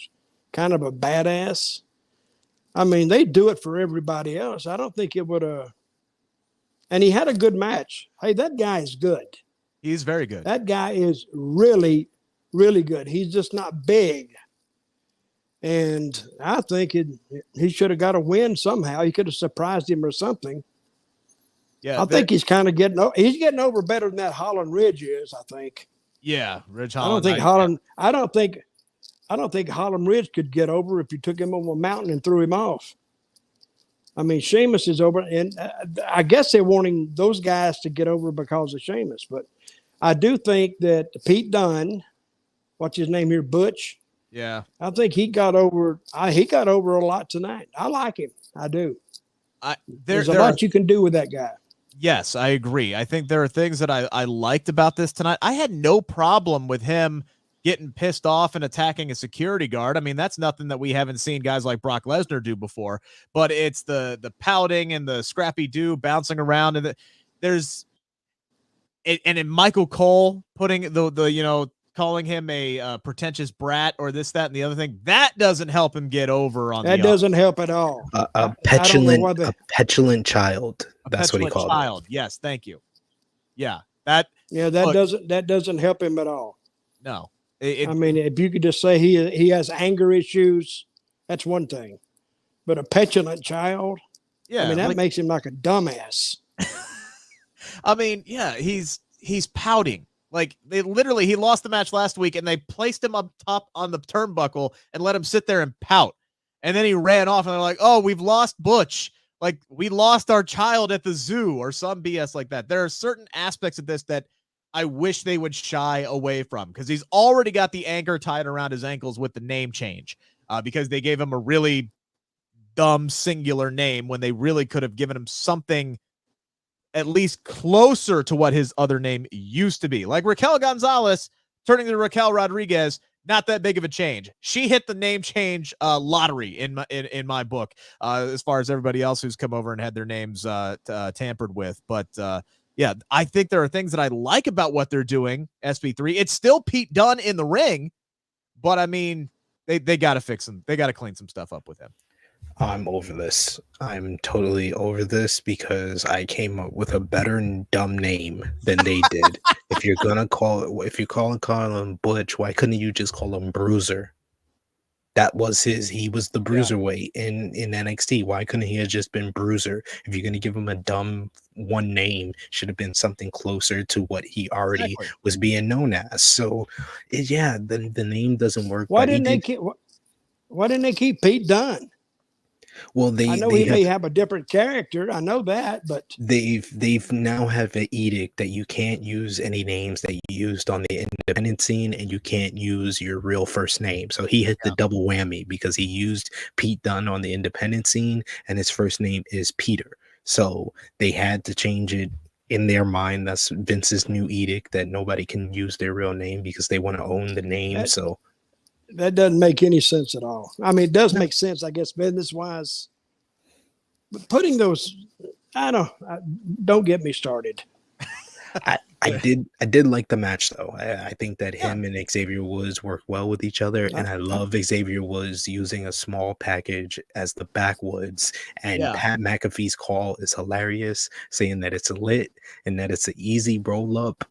kind of a badass, I mean, they do it for everybody else. I don't think it would have. And he had a good match. Hey, that guy is good. He's very good. That guy is really, really good. He's just not big. And I think he should have got a win somehow. He could have surprised him or something. Yeah, I think he's kind of getting over better than that Holland Ridge is, I think. Yeah, Ridge Holland. I don't think Holland Ridge could get over if you took him over a mountain and threw him off. I mean, Sheamus is over, and I guess they're wanting those guys to get over because of Sheamus. But I do think that Pete Dunne, what's his name here, Butch? Yeah. I think he got over a lot tonight. I like him. I do. There's a lot you can do with that guy. Yes, I agree. I think there are things that I liked about this tonight. I had no problem with him getting pissed off and attacking a security guard. I mean, that's nothing that we haven't seen guys like Brock Lesnar do before, but it's the pouting and the scrappy do bouncing around, and and Michael Cole putting the calling him a pretentious brat or this, that, and the other thing, that doesn't help him get over on that. Doesn't help at all. A petulant child. That's what he called child. It. Yes, thank you. Yeah, that doesn't help him at all. No. I mean, if you could just say he has anger issues, that's one thing. But a petulant child, yeah, I mean, that makes him like a dumbass. I mean, yeah, he's pouting. Like he lost the match last week, and they placed him up top on the turnbuckle and let him sit there and pout. And then he ran off, and they're like, "Oh, we've lost Butch. Like we lost our child at the zoo," or some BS like that. There are certain aspects of this that I wish they would shy away from, because he's already got the anchor tied around his ankles with the name change, because they gave him a really dumb singular name when they really could have given him something at least closer to what his other name used to be. Like Raquel Gonzalez turning to Raquel Rodriguez, not that big of a change. She hit the name change lottery in my book, as far as everybody else who's come over and had their names tampered with. But yeah, I think there are things that I like about what they're doing, SP3. It's still Pete Dunne in the ring, but I mean, they got to fix him. They got to clean some stuff up with him. I'm over this. I'm totally over this because I came up with a better dumb name than they did. If you're calling him Butch, why couldn't you just call him Bruiser? That was he was the bruiserweight in NXT. Why couldn't he have just been Bruiser? If you're gonna give him a dumb one name, should have been something closer to what he already was being known as. So the name doesn't work. Why didn't they keep Pete Dunne? Well, I know he may have a different character. I know that, but they've now have an edict that you can't use any names that you used on the independent scene, and you can't use your real first name. So he hit the double whammy because he used Pete Dunne on the independent scene, and his first name is Peter. So they had to change it in their mind. That's Vince's new edict that nobody can use their real name because they want to own the name. That doesn't make any sense at all. I mean, it does make sense, I guess, business-wise. But putting those, don't get me started. I did like the match, though. I think that him and Xavier Woods work well with each other, and I love Xavier Woods using a small package as the backwoods. And Pat McAfee's call is hilarious, saying that it's lit and that it's an easy roll-up.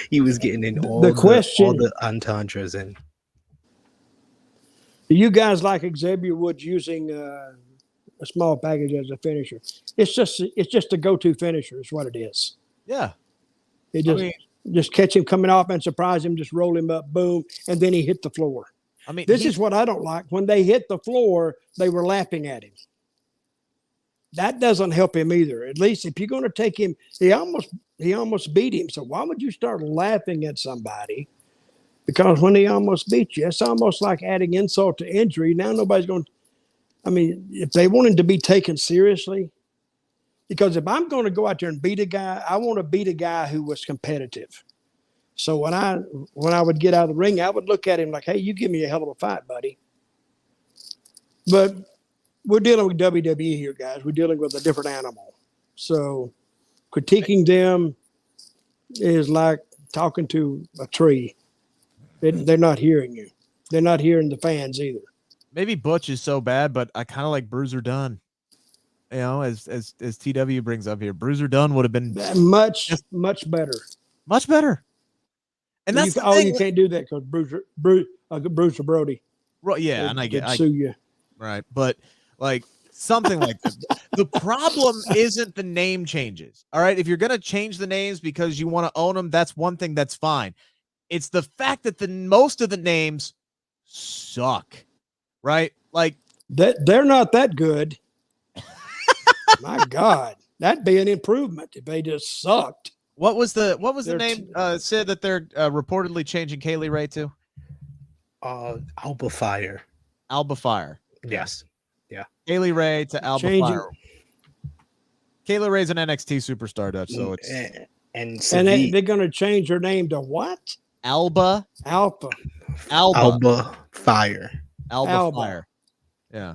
He was getting in all the entendres in. Do you guys like Xavier Woods using a small package as a finisher? It's just a go-to finisher is what it is. Yeah. Just catch him coming off and surprise him, just roll him up, boom, and then he hit the floor. I mean, this is what I don't like. When they hit the floor, they were laughing at him. That doesn't help him either. At least if you're going to take him, he almost beat him. So why would you start laughing at somebody? Because when he almost beat you, it's almost like adding insult to injury. Now nobody's going to, I mean, if they want him to be taken seriously, because if I'm going to go out there and beat a guy, I want to beat a guy who was competitive. So when I would get out of the ring, I would look at him like, hey, you give me a hell of a fight, buddy. But we're dealing with WWE here, guys. We're dealing with a different animal. So critiquing them is like talking to a tree. They're not hearing you. They're not hearing the fans either. Maybe Butch is so bad, but I kind of like Bruiser Dunne. You know, as TW brings up here, Bruiser Dunne would have been much better. Much better. And that's you can't do that because Bruiser Brody. Right, yeah, and I sue you. Right, but like something like that. The problem isn't the name changes. All right, if you're gonna change the names because you want to own them, that's one thing. That's fine. It's the fact that most of the names suck. Right, like they're not that good. My God, that'd be an improvement if they just sucked. What was the name? Said that they're reportedly changing Kaylee Ray to Alba Fire. Alba Fire. Yes. Yeah. Kaylee Ray to Alba Fire. Kaylee Ray's an NXT superstar, Dutch. So it's and they're going to change her name to what? Alba Fire. Alba Fire. Yeah.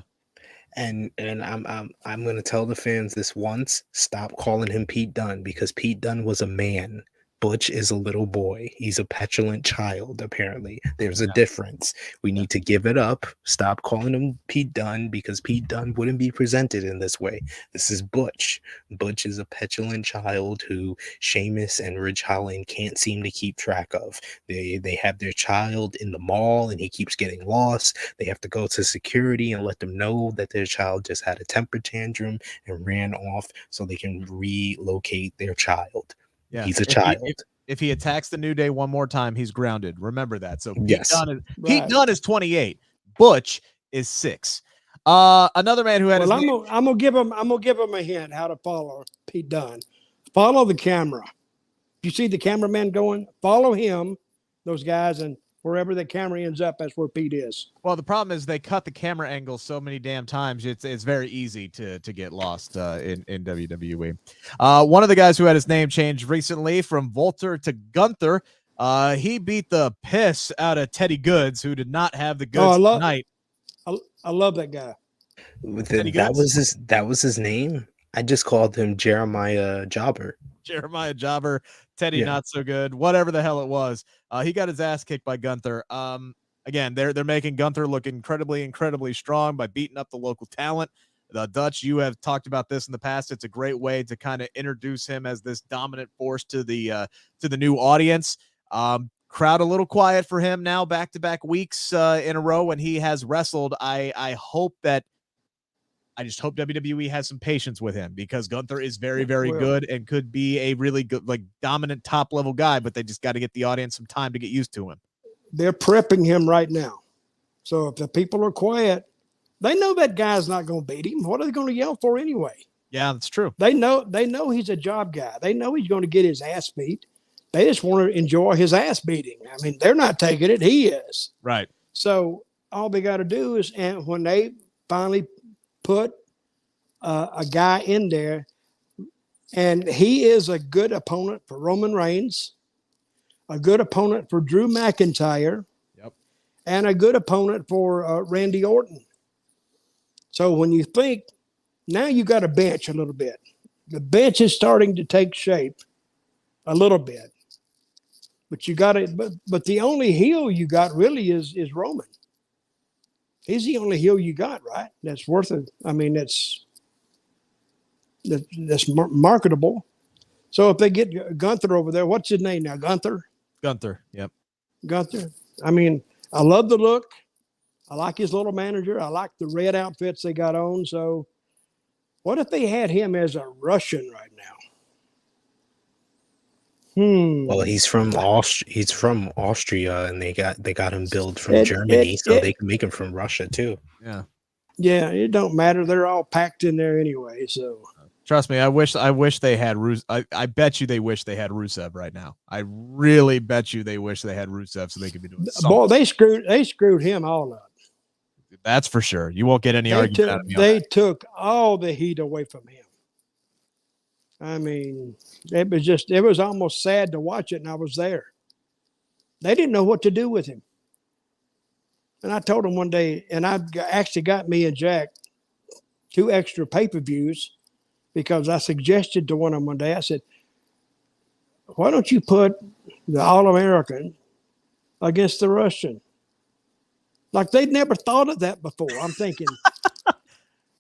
And I'm gonna tell the fans this once: stop calling him Pete Dunne, because Pete Dunne was a man. Butch is a little boy. He's a petulant child, apparently. There's a difference. We need to give it up. Stop calling him Pete Dunne, because Pete Dunne wouldn't be presented in this way. This is Butch. Butch is a petulant child who Sheamus and Ridge Holland can't seem to keep track of. They have their child in the mall and he keeps getting lost. They have to go to security and let them know that their child just had a temper tantrum and ran off so they can relocate their child. Yeah, he's a child. If he attacks the New Day one more time, he's grounded. Remember that. So yes, Pete Dunne is 28. Butch is 6. Another man who had. Well, I'm gonna give him a hint how to follow Pete Dunne. Follow the camera. If you see the cameraman going, follow him. Those guys, and wherever the camera ends up, that's where Pete is. Well, the problem is they cut the camera angle so many damn times. It's very easy to get lost in WWE. One of the guys who had his name changed recently from Volter to Gunther, he beat the piss out of Teddy Goods, who did not have the goods tonight. I love that guy. That was his name. I just called him Jeremiah Jobber. Jeremiah Jobber, Teddy not so good, whatever the hell it was. He got his ass kicked by Gunther. Again, they're making Gunther look incredibly strong by beating up the local talent. The Dutch, you have talked about this in the past. It's a great way to kind of introduce him as this dominant force to the new audience. Crowd a little quiet for him now, back-to-back weeks in a row when he has wrestled. I just hope WWE has some patience with him, because Gunther is very, very good and could be a really good, like, dominant top-level guy, but they just got to get the audience some time to get used to him. They're prepping him right now. So if the people are quiet, they know that guy's not going to beat him. What are they going to yell for anyway? Yeah, that's true. They know he's a job guy. They know he's going to get his ass beat. They just want to enjoy his ass beating. I mean, they're not taking it. He is. Right. So all they got to do is, and when they finally put a guy in there, and he is a good opponent for Roman Reigns, a good opponent for Drew McIntyre, and a good opponent for Randy Orton. So when you think, now you got a bench a little bit. The bench is starting to take shape a little bit. But you got it. But the only heel you got really is Roman. He's the only heel you got, right? That's worth it. I mean, that's marketable. So if they get Gunther over there, what's his name now? Gunther? Gunther, yep. Gunther. I mean, I love the look. I like his little manager. I like the red outfits they got on. So what if they had him as a Russian right now? Well, he's from Austria, and they got him billed from Germany, so they can make him from Russia too. Yeah. Yeah, it don't matter. They're all packed in there anyway. So trust me, I wish they had Rusev. I bet you they wish they had Rusev right now. I really bet you they wish they had Rusev so they could be doing something. Boy, they screwed him all up. That's for sure. You won't get any argument out of me. They took all the heat away from him. I mean, it was almost sad to watch it, and I was there. They didn't know what to do with him. And I told him one day, and I actually got me and Jack 2 extra pay-per-views, because I suggested to one of them one day, I said, why don't you put the All-American against the Russian? Like, they'd never thought of that before. I'm thinking,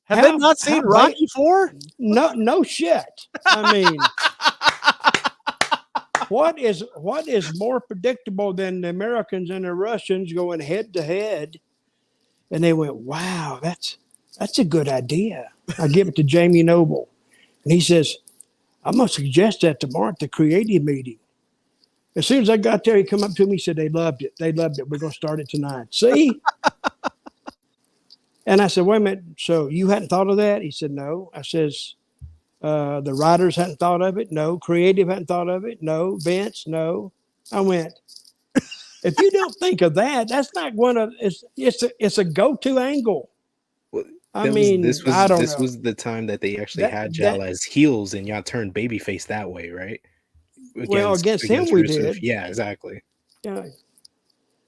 have they not seen Rocky IV? No shit. I mean, what is more predictable than the Americans and the Russians going head to head? And they went, wow, that's a good idea. I give it to Jamie Noble. And he says, I'm going to suggest that tomorrow at the creative meeting. As soon as I got there, he come up to me and said, they loved it. They loved it. We're going to start it tonight. See? And I said, wait a minute. So you hadn't thought of that? He said, no. I says, the writers hadn't thought of it? No. Creative hadn't thought of it? No. Vince? No. I went, if you don't think of that, that's not one of, it's a go-to angle. Well, I mean, this was was the time that they actually had y'all as heels, and y'all turned babyface that way, right? Against him we Rusev. did. Yeah, exactly. Yeah.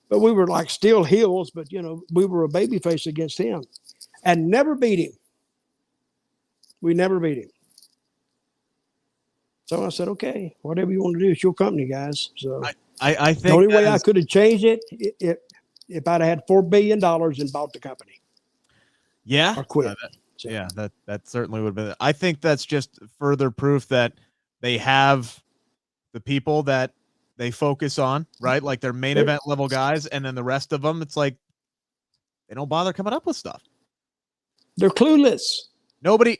But we were like still heels, but we were a babyface against him, and never beat him. We never beat him. So I said, okay, whatever you want to do, it's your company, guys. So I think the only way I could have changed it if I'd had $4 billion and bought the company. Yeah. Or quit. Yeah, that certainly would have been. I think that's just further proof that they have the people that they focus on, right? Like their main event level guys, and then the rest of them, it's like they don't bother coming up with stuff. They're clueless. Nobody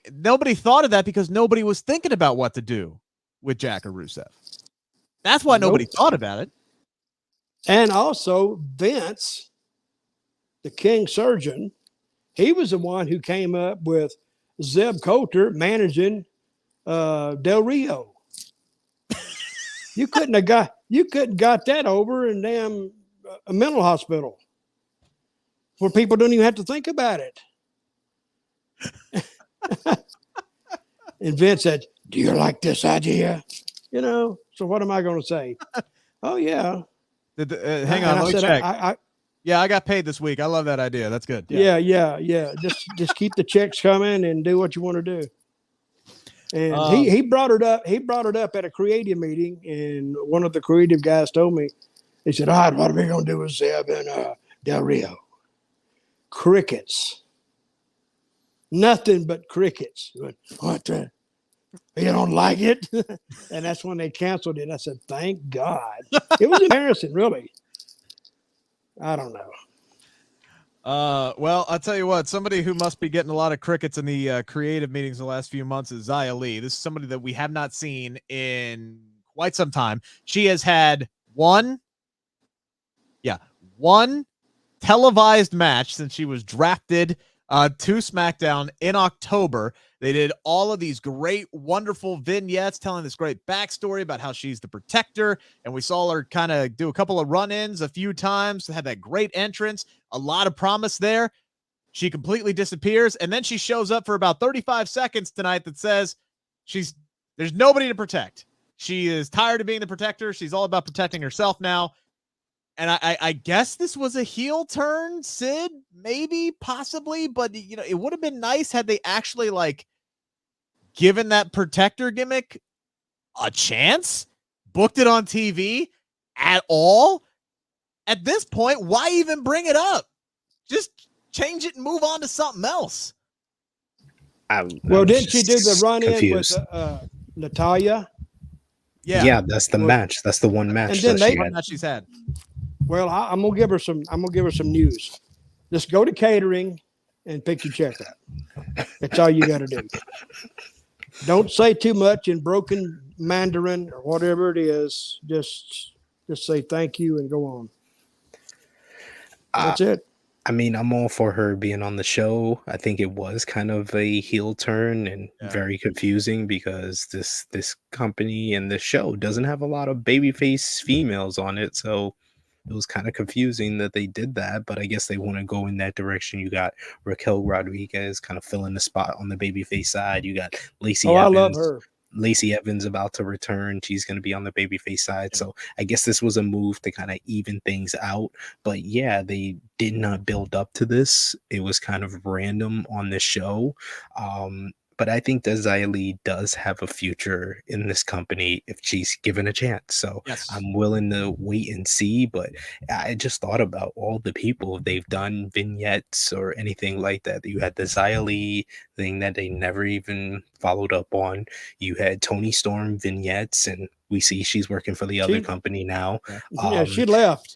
thought of that because nobody was thinking about what to do with Jack or Rusev. That's why nobody thought about it. And also Vince, the king surgeon, he was the one who came up with Zeb Coulter managing Del Rio. You couldn't got that over in damn a mental hospital where people don't even have to think about it. And Vince said, do you like this idea? So what am I going to say? Oh, yeah. Hang on, let me check. I got paid this week. I love that idea. That's good. Yeah. Just keep the checks coming and do what you want to do. And he brought it up. He brought it up at a creative meeting, and one of the creative guys told me, he said, all right, what are we going to do with Zeb and Del Rio? Crickets. Nothing but crickets. What? You don't like it? And that's when they canceled it. I said, thank God. It was embarrassing, really. I don't know. Well, I'll tell you what, somebody who must be getting a lot of crickets in the creative meetings the last few months is Xia Li. This is somebody that we have not seen in quite some time. She has had one televised match since she was drafted to SmackDown in October. They did all of these great, wonderful vignettes telling this great backstory about how she's the protector. And we saw her kind of do a couple of run-ins a few times, had that great entrance, a lot of promise there. She completely disappears. And then she shows up for about 35 seconds tonight that says there's nobody to protect. She is tired of being the protector. She's all about protecting herself now. And I guess this was a heel turn, Sid, maybe, possibly, but it would have been nice had they actually given that protector gimmick a chance, booked it on TV at all. At this point, why even bring it up? Just change it and move on to something else. Didn't she do the run-in with Natalya? Yeah, that's the match. That's the one match that she's had. Well, I'm gonna give her some. I'm gonna give her some news. Just go to catering and pick your check up. That's all you got to do. Don't say too much in broken Mandarin or whatever it is. Just say thank you and go on. That's it. I mean, I'm all for her being on the show. I think it was kind of a heel turn and very confusing because this company and this show doesn't have a lot of babyface females on it, so it was kind of confusing that they did that, but I guess they want to go in that direction. You got Raquel Rodriguez kind of filling the spot on the babyface side. You got Lacey Evans. I love her. Lacey Evans about to return. She's going to be on the babyface side. So I guess this was a move to kind of even things out. But yeah, they did not build up to this. It was kind of random on this show. But I think that Xia Li does have a future in this company if she's given a chance. So I'm willing to wait and see. But I just thought about all the people they've done vignettes or anything like that. You had the Xia Li thing that they never even followed up on. You had Toni Storm vignettes, and we see she's working for the other company now. She left.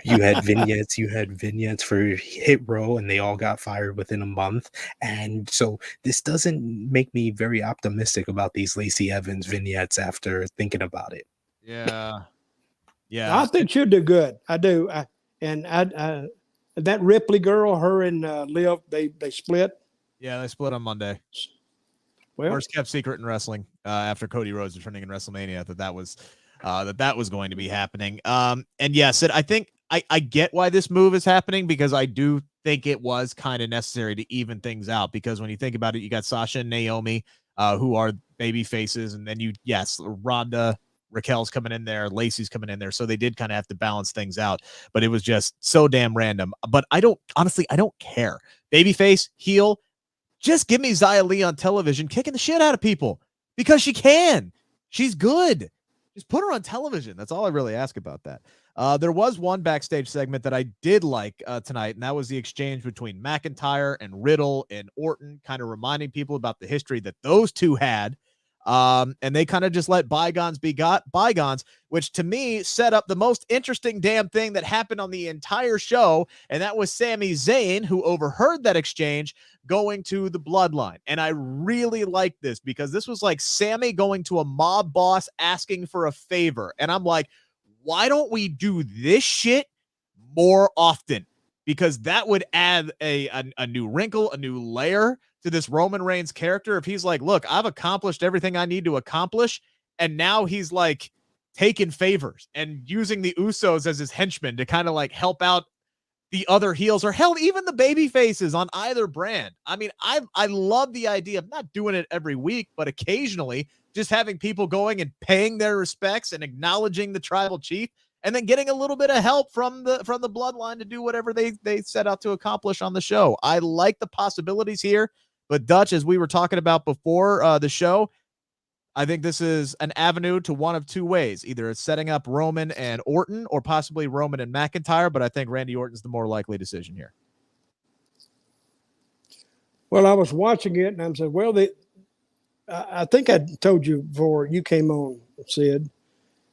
You had vignettes for Hit Row, and they all got fired within a month. And so this doesn't make me very optimistic about these Lacey Evans vignettes after thinking about it. Yeah. I think she'll do good. I do. That Ripley girl, her and Liv, they split. Yeah, they split on Monday. Well, worst kept secret in wrestling after Cody Rhodes returning in WrestleMania. That was going to be happening. And yeah, Sid, I think I get why this move is happening, because I do think it was kind of necessary to even things out, because when you think about it, you got Sasha and Naomi, who are baby faces, and then Ronda, Raquel's coming in there, Lacey's coming in there, so they did kind of have to balance things out, but it was just so damn random. But I don't care. Babyface, heel, just give me Xia Li on television kicking the shit out of people, because she can. She's good. Just put her on television. That's all I really ask about that. There was one backstage segment that I did like tonight, and that was the exchange between McIntyre and Riddle and Orton, kind of reminding people about the history that those two had. And they kind of just let bygones be bygones, which to me set up the most interesting damn thing that happened on the entire show. And that was Sami Zayn, who overheard that exchange, going to the Bloodline. And I really like this, because this was like Sami going to a mob boss asking for a favor. And I'm like, why don't we do this shit more often? Because that would add a new wrinkle, a new layer to this Roman Reigns character. If he's like, look, I've accomplished everything I need to accomplish, and now he's like taking favors and using the Usos as his henchmen to kind of like help out the other heels, or hell, even the baby faces on either brand. I mean, I love the idea of not doing it every week, but occasionally just having people going and paying their respects and acknowledging the tribal chief, and then getting a little bit of help from the Bloodline to do whatever they set out to accomplish on the show. I like the possibilities here, but Dutch, as we were talking about before the show, I think this is an avenue to one of two ways. Either it's setting up Roman and Orton, or possibly Roman and McIntyre, but I think Randy Orton's the more likely decision here. Well, I was watching it, and I said, well, I think I told you before you came on, Sid,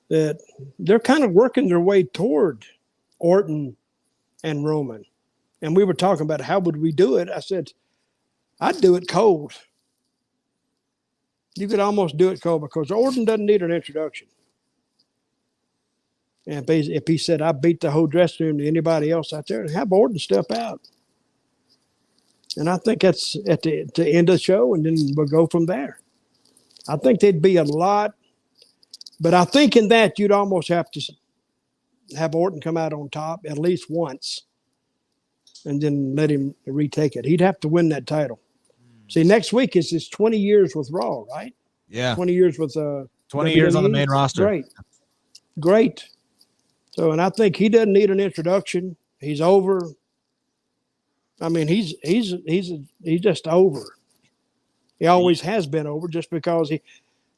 that they're kind of working their way toward Orton and Roman. And we were talking about how would we do it. I said, I'd do it cold. You could almost do it cold because Orton doesn't need an introduction. And if he said, I beat the whole dressing room to anybody else out there, and have Orton step out. And I think that's at the end of the show, and then we'll go from there. I think there'd be a lot, but I think in that you'd almost have to have Orton come out on top at least once and then let him retake it. He'd have to win that title. See, next week is his 20 years with Raw, right? Yeah. 20 years with 20 years on the main roster. Great. So, and I think he doesn't need an introduction. He's over. I mean, he's just over. He always has been over just because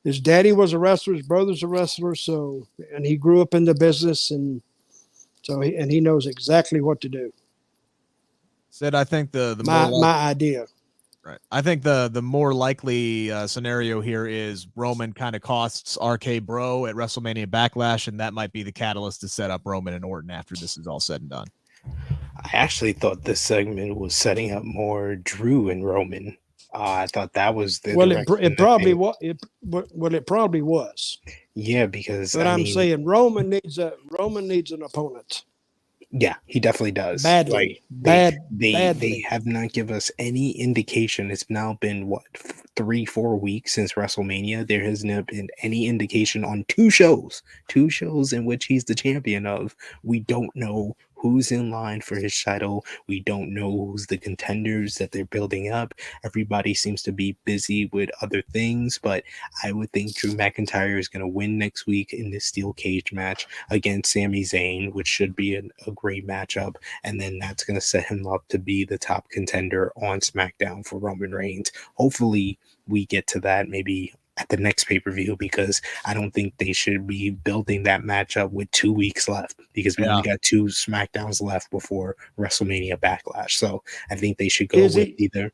his daddy was a wrestler, his brother's a wrestler, so and he grew up in the business, and so he knows exactly what to do. Sid, I think my idea. Right. I think the more likely scenario here is Roman kind of costs RK Bro at WrestleMania Backlash, and that might be the catalyst to set up Roman and Orton after this is all said and done. I actually thought this segment was setting up more Drew and Roman. I thought that was the it probably was. It probably was. Yeah, because but I'm saying Roman needs an opponent. Yeah, he definitely does. Badly. They have not given us any indication. It's now been 3-4 weeks since WrestleMania. There has not been any indication on two shows in which he's the champion of. We don't know who's in line for his title. We don't know who's the contenders that they're building up. Everybody seems to be busy with other things, but I would think Drew McIntyre is going to win next week in this steel cage match against Sami Zayn, which should be a great matchup. And then that's going to set him up to be the top contender on SmackDown for Roman Reigns. Hopefully we get to that maybe at the next pay-per-view, because I don't think they should be building that matchup with 2 weeks left, because we only got 2 SmackDowns left before WrestleMania Backlash. So I think they should go either.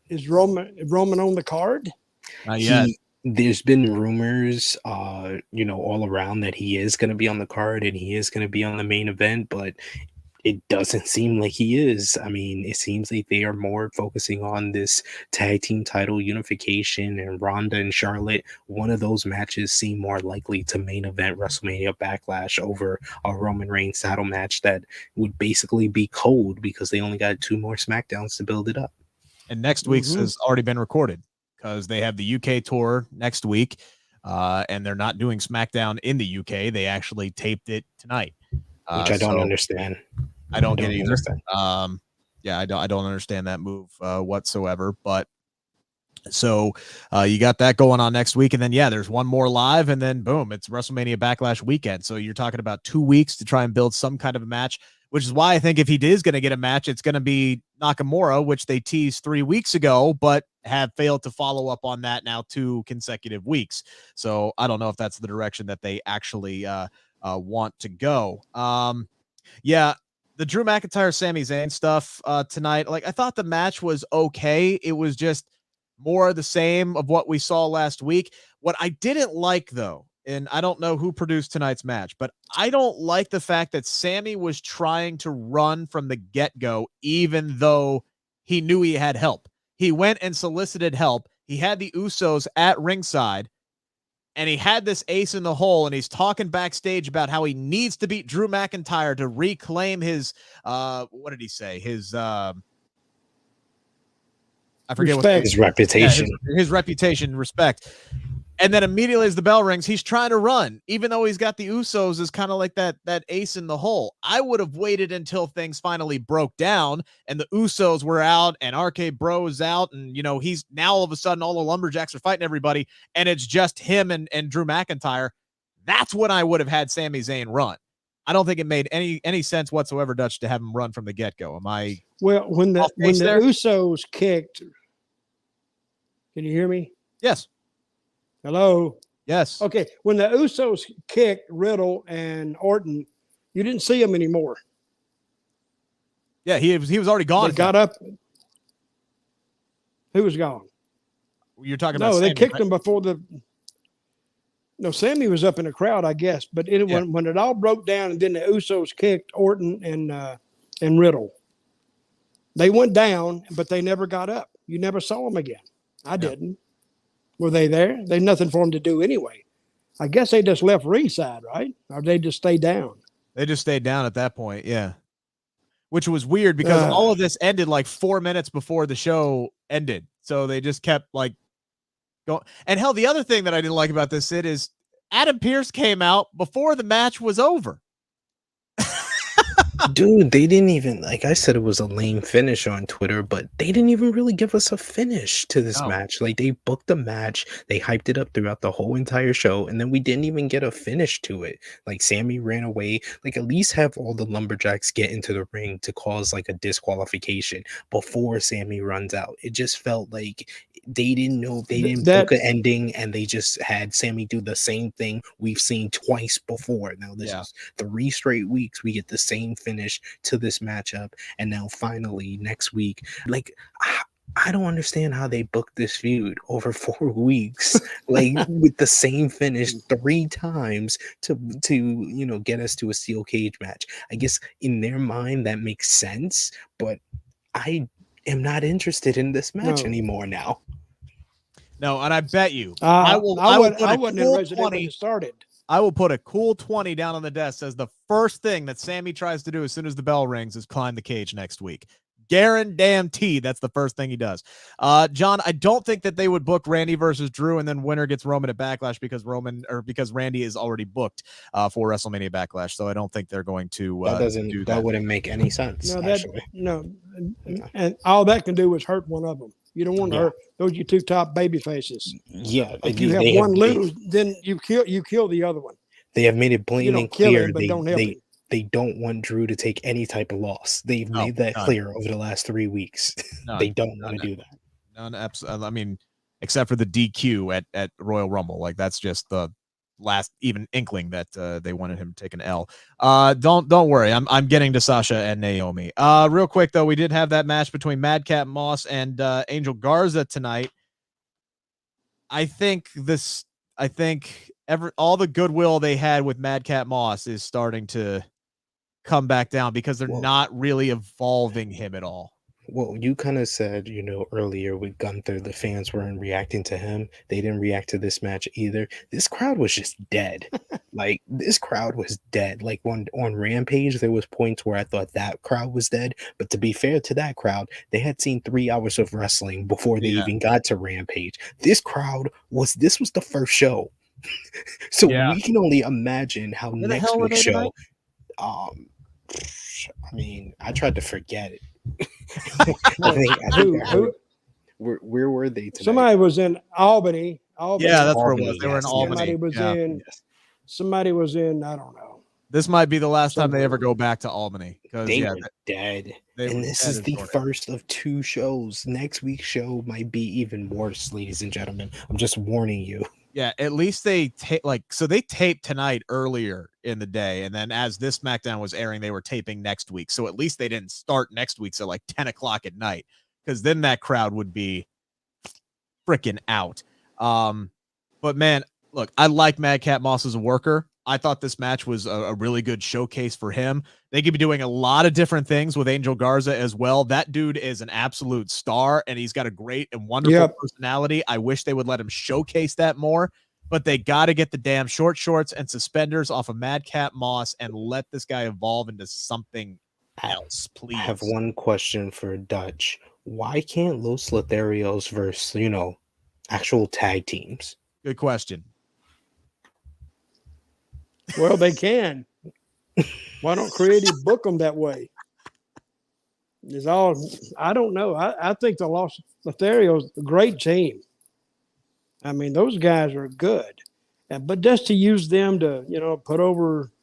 Is Roman on the card? Not yet. There's been rumors, all around that he is going to be on the card and he is going to be on the main event, but it doesn't seem like he is. I mean, it seems like they are more focusing on this tag team title unification, and Ronda and Charlotte. One of those matches seem more likely to main event WrestleMania Backlash over a Roman Reigns title match that would basically be cold because they only got 2 more SmackDowns to build it up. And next week's has already been recorded because they have the UK tour next week, and they're not doing SmackDown in the UK. They actually taped it tonight. Which I don't understand. I don't get it either. I don't understand that move whatsoever. But so you got that going on next week, and then there's one more live, and then boom, it's WrestleMania Backlash weekend. So you're talking about 2 weeks to try and build some kind of a match, which is why I think if he is going to get a match, it's going to be Nakamura, which they teased 3 weeks ago, but have failed to follow up on that now 2 consecutive weeks. So I don't know if that's the direction that they actually want to go. The Drew McIntyre Sami Zayn stuff tonight, like I thought the match was okay. It was just more of the same of what we saw last week. What I didn't like, though, and I don't know who produced tonight's match, but I don't like the fact that Sami was trying to run from the get-go, even though he knew he had help. He went and solicited help. He had the Usos at ringside, and he had this ace in the hole, and he's talking backstage about how he needs to beat Drew McIntyre to reclaim his, what did he say? His, I forget his reputation. His reputation, respect. And then immediately as the bell rings, he's trying to run, even though he's got the Usos as kind of like that ace in the hole. I would have waited until things finally broke down and the Usos were out and RK Bro is out. And, he's now all of a sudden all the Lumberjacks are fighting everybody. And it's just him and Drew McIntyre. That's when I would have had Sami Zayn run. I don't think it made any sense whatsoever, Dutch, to have him run from the get-go. Am I? Well, when the Usos kicked, can you hear me? Yes. Hello? Yes. Okay. When the Usos kicked Riddle and Orton, you didn't see him anymore. Yeah, he was already gone. They got up. Who was gone? You're talking about No, they Sammy, kicked right? him before the. No, Sammy was up in the crowd, I guess. But when it all broke down, and then the Usos kicked Orton and Riddle, they went down, but they never got up. You never saw them again. I didn't. Were they there? There's nothing for them to do anyway. I guess they just left ringside, right? Or they just stayed down. They just stayed down at that point, yeah. Which was weird because all of this ended like 4 minutes before the show ended. So they just kept like going. And hell, the other thing that I didn't like about this, Sid, is Adam Pearce came out before the match was over. Dude, they didn't even, like I said, it was a lame finish on Twitter, but they didn't even really give us a finish to this match. Like, they booked the match, they hyped it up throughout the whole entire show, and then we didn't even get a finish to it. Like, Sammy ran away. Like, at least have all the lumberjacks get into the ring to cause like a disqualification before Sammy runs out. It just felt like they didn't know, they didn't book an ending, and they just had Sammy do the same thing we've seen twice before. Now this is 3 straight weeks we get the same finish to this matchup, and now finally next week, like, I don't understand how they booked this feud over 4 weeks, like with the same finish 3 times to get us to a steel cage match. I guess in their mind that makes sense, but I am not interested in this match anymore now. No, and I bet you I wasn't interested when it started. I will put a cool 20 down on the desk as the first thing that Sammy tries to do as soon as the bell rings is climb the cage next week. Guaranteed that's the first thing he does. John, I don't think that they would book Randy versus Drew and then winner gets Roman at Backlash because Randy is already booked for WrestleMania Backlash. So I don't think they're going to do that. That wouldn't make any sense. And all that can do is hurt one of them. You don't want to hurt those are your 2 top baby faces. Yeah, if you have one lose, then you kill the other one. They have made it plain and clear they don't want Drew to take any type of loss. They've made that clear over the last 3 weeks. They don't want to do that. None, absolutely. I mean, except for the DQ at Royal Rumble, like that's just the last even inkling that they wanted him to take an L. Don't worry. I'm getting to Sasha and Naomi. Real quick though, we did have that match between Madcap Moss and Angel Garza tonight. I think all the goodwill they had with Madcap Moss is starting to come back down because they're not really evolving him at all. Well, you kind of said, earlier with Gunther, the fans weren't reacting to him. They didn't react to this match either. This crowd was just dead. Like, this crowd was dead. Like, on Rampage, there was points where I thought that crowd was dead. But to be fair to that crowd, they had seen 3 hours of wrestling before they even got to Rampage. This was the first show. So we can only imagine how next week's show. I mean, I tried to forget it. Where were they tonight? Somebody was in Albany. Yeah, that's where it was. They were in Albany. Somebody was in, I don't know. This might be the last time they ever go back to Albany because they were dead. And this is the first of 2 shows. Next week's show might be even worse, ladies and gentlemen. I'm just warning you. Yeah, at least they they taped tonight earlier in the day, and then as this SmackDown was airing, they were taping next week. So at least they didn't start next week at like 10 o'clock at night, because then that crowd would be freaking out. But man, look, I like Madcap Moss as a worker. I thought this match was a really good showcase for him. They could be doing a lot of different things with Angel Garza as well. That dude is an absolute star, and he's got a great and wonderful personality. I wish they would let him showcase that more, but they got to get the damn short shorts and suspenders off of Madcap Moss and let this guy evolve into something else, please. I have one question for Dutch. Why can't Los Lotharios versus, actual tag teams? Good question. Well, they can. Why don't creative book them that way? I don't know. I think the Los Lotharios a great team. I mean, those guys are good. But just to use them to, put over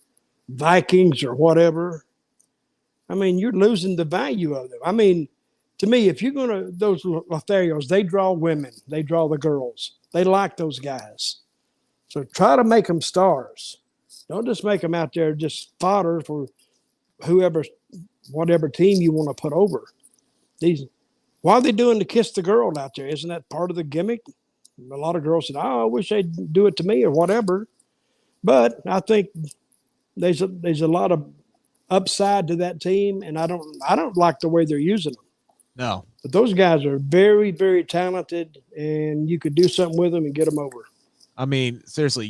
Vikings or whatever, I mean, you're losing the value of them. I mean, to me, if you're going to, those Lotharios, they draw women. They draw the girls. They like those guys. So try to make them stars. Don't just make them out there just fodder for whatever team you want to put over. Why are they doing the kiss the girl out there? Isn't that part of the gimmick? A lot of girls said, "Oh, I wish they'd do it to me or whatever." But I think there's a lot of upside to that team, and I don't like the way they're using them. No. But those guys are very, very talented, and you could do something with them and get them over. I mean, seriously,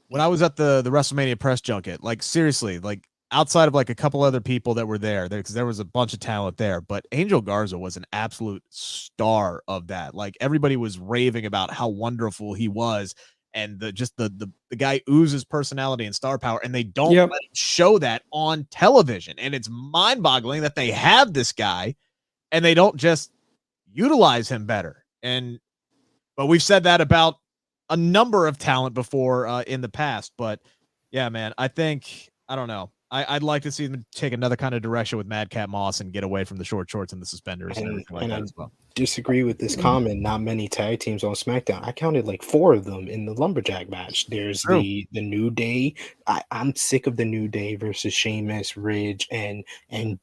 when I was at the WrestleMania press junket, like seriously, like outside of like a couple other people that were there, because there was a bunch of talent there, but Angel Garza was an absolute star of that. Like everybody was raving about how wonderful he was, and the guy oozes personality and star power, and they don't let him show that on television. And it's mind-boggling that they have this guy and they don't just utilize him better. But we've said that about a number of talent before in the past. But yeah, man, I don't know. I'd like to see them take another kind of direction with Madcap Moss and get away from the short shorts and the suspenders and everything like that as well. Disagree with this comment. Not many tag teams on SmackDown. I counted like 4 of them in the Lumberjack match. There's the New Day. I'm sick of the New Day versus Sheamus, Ridge, and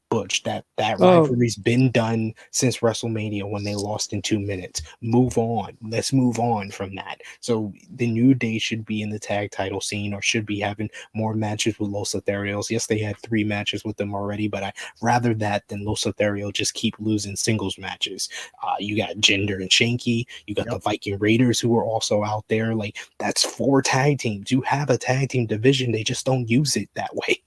Butch. That rivalry's been done since WrestleMania when they lost in 2 minutes. Move on. Let's move on from that. So the New Day should be in the tag title scene, or should be having more matches with Los Lotharios. Yes, they had 3 matches with them already, but I rather that than Los Lotharios just keep losing singles matches. You got Jinder and Shanky. You got the Viking Raiders, who are also out there. Like, that's 4 tag teams. You have a tag team division. They just don't use it that way.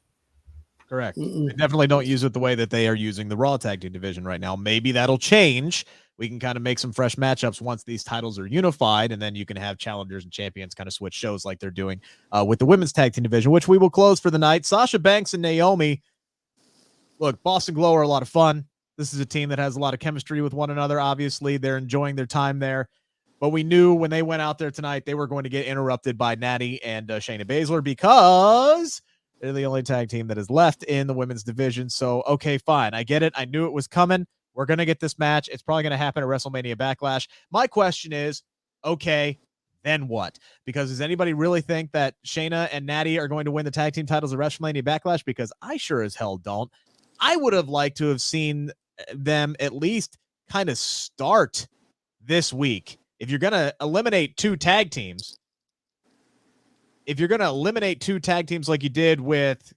Correct. They definitely don't use it the way that they are using the Raw tag team division right now. Maybe that'll change. We can kind of make some fresh matchups once these titles are unified, and then you can have challengers and champions kind of switch shows like they're doing with the women's tag team division, which we will close for the night. Sasha Banks and Naomi. Look, Boston Glow are a lot of fun. This is a team that has a lot of chemistry with one another. Obviously, they're enjoying their time there. But we knew when they went out there tonight, they were going to get interrupted by Natty and Shayna Baszler, because they're the only tag team that is left in the women's division. So, okay, fine. I get it. I knew it was coming. We're going to get this match. It's probably going to happen at WrestleMania Backlash. My question is, okay, then what? Because does anybody really think that Shayna and Natty are going to win the tag team titles at WrestleMania Backlash? Because I sure as hell don't. I would have liked to have seen them at least kind of start this week. If you're going to eliminate 2 tag teams, like you did with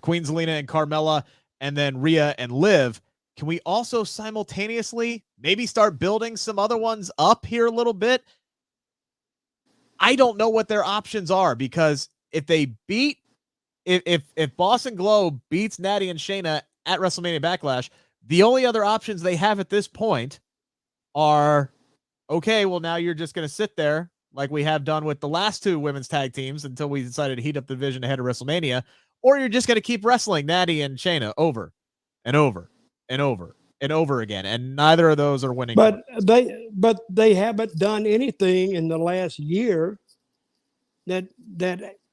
Queen Zelina and Carmella, and then Rhea and Liv, can we also simultaneously maybe start building some other ones up here a little bit? I don't know what their options are, because if they if Boston Glow beats Natty and Shayna at WrestleMania Backlash, the only other options they have at this point are, okay, well, now you're just going to sit there like we have done with the last 2 women's tag teams until we decided to heat up the division ahead of WrestleMania, or you're just going to keep wrestling Natty and Shayna over and over and over and over again, and neither of those are winning. But they haven't done anything in the last year that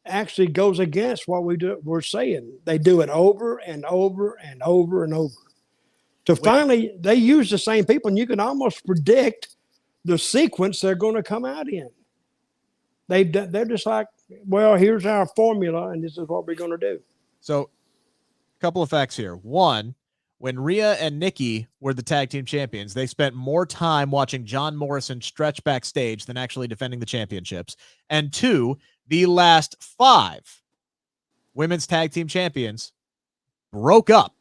actually goes against what we're saying. They do it over and over and over and over. Finally, they use the same people, and you can almost predict the sequence they're going to come out in. They're just like, well, here's our formula, and this is what we're going to do. So, a couple of facts here. One, when Rhea and Nikki were the tag team champions, they spent more time watching John Morrison stretch backstage than actually defending the championships. And 2, the last 5 women's tag team champions broke up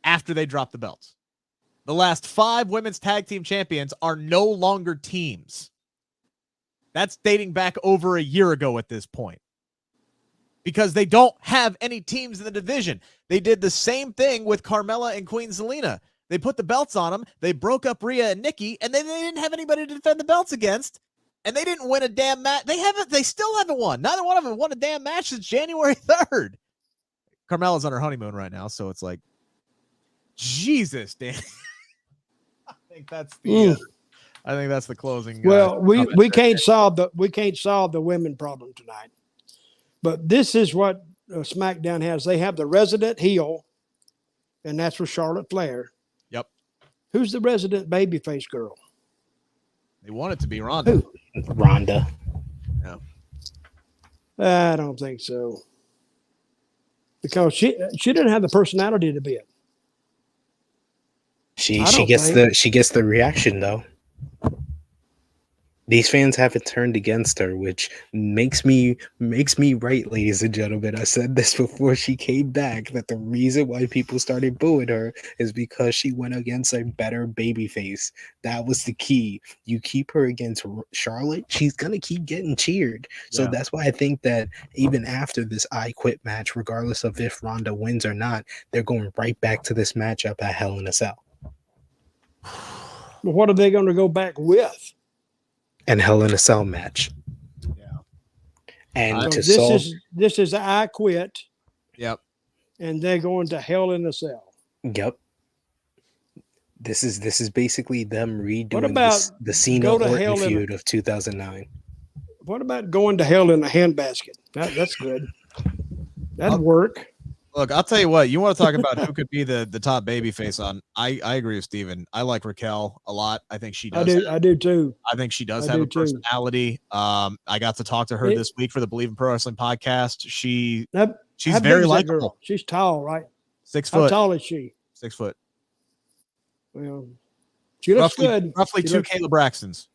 after they dropped the belts. The last 5 women's tag team champions are no longer teams. That's dating back over a year ago at this point, because they don't have any teams in the division. They did the same thing with Carmella and Queen Zelina. They put the belts on them. They broke up Rhea and Nikki, and then they didn't have anybody to defend the belts against, and they didn't win a damn match. They still haven't won. Neither one of them won a damn match since January 3rd. Carmella's on her honeymoon right now, so it's like, Jesus, Dan. I think that's the closing. Well, we can't solve the women problem tonight, but this is what SmackDown has. They have the resident heel, and that's for Charlotte Flair. Yep. Who's the resident babyface girl? They want it to be Ronda. Who? Ronda. No. I don't think so, because she didn't have the personality to be it. She gets the reaction though. These fans haven't turned against her, which makes me right, ladies and gentlemen. I said this before she came back, that the reason why people started booing her is because she went against a better babyface. That was the key. You keep her against Charlotte, she's gonna keep getting cheered. So Yeah. that's why I think that even after this I Quit match, regardless of if Ronda wins or not, they're going right back to this matchup at Hell in a Cell. But what are they going to go back with? And Hell in a Cell match. Yeah. And So to this solve, is I Quit, Yep. and they're going to Hell in a Cell. yep. This is basically them redoing What about the Cena go to Orton hell in feud of 2009. What about going to hell in a handbasket? That's good. That'd work. Look, I'll tell you what. You want to talk about who could be the top babyface on? I agree with Steven. I like Raquel a lot. I think she does. I do too. I think she does I have do a too. personality. I got to talk to her this week for the Believe in Pro Wrestling podcast. She's How big very is that girl? likable. She's tall, right? 6 How foot. tall is she? 6 foot. Well, she looks good. Roughly She two looks- Kayla Braxtons.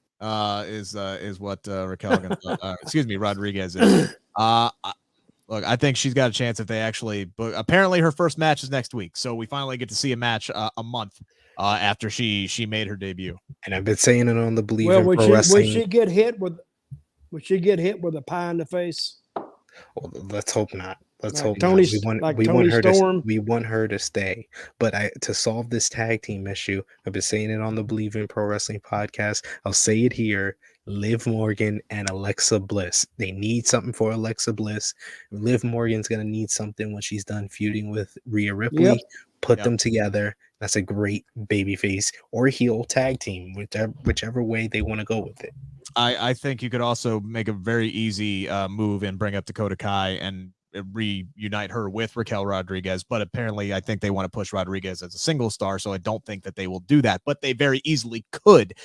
Is what Raquel excuse me, Rodriguez is. Look, I think she's got a chance if they actually book. Apparently, her first match is next week, so we finally get to see a match a month after she made her debut. And I've been saying it on the Believe Well, in would Pro she Wrestling. get hit with? Would she get hit with a pie in the face? Well, let's hope not. Let's Like hope Tony- not. like Tony Storm? We want her to stay. But to solve this tag team issue, I've been saying it on the Believe in Pro Wrestling podcast. I'll say it here. Liv Morgan and Alexa Bliss. They need something for Alexa Bliss. Liv Morgan's gonna need something when she's done feuding with Rhea Ripley. Yep. Put them together. That's a great babyface or heel tag team, whichever way they want to go with it. I think you could also make a very easy move and bring up Dakota Kai and reunite her with Raquel Rodriguez, but apparently I think they want to push Rodriguez as a single star, so I don't think that they will do that, but they very easily could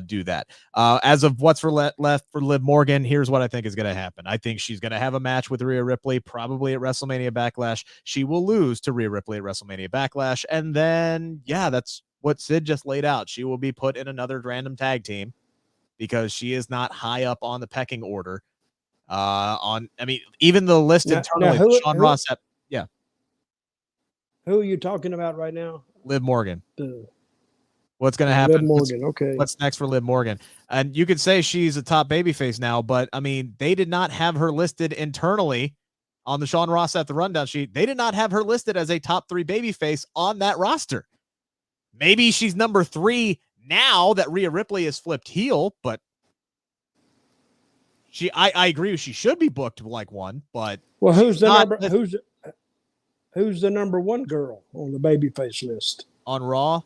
do that. As of what's left for Liv Morgan, here's what I think is going to happen. I think she's going to have a match with Rhea Ripley, probably at WrestleMania Backlash. She will lose to Rhea Ripley at WrestleMania Backlash, and then, yeah, that's what Sid just laid out. She will be put in another random tag team because she is not high up on the pecking order. Even the list internally, Sean Ross. Yeah. Who are you talking about right now? Liv Morgan. What's going to happen? Liv Morgan. Okay. What's next for Liv Morgan? And you could say she's a top babyface now, but I mean, they did not have her listed internally on the Sean Ross at the rundown sheet. They did not have her listed as a top 3 babyface on that roster. Maybe she's number 3 now that Rhea Ripley is flipped heel, but I agree she should be booked like one, but well, who's the number 1 girl on the babyface list on Raw?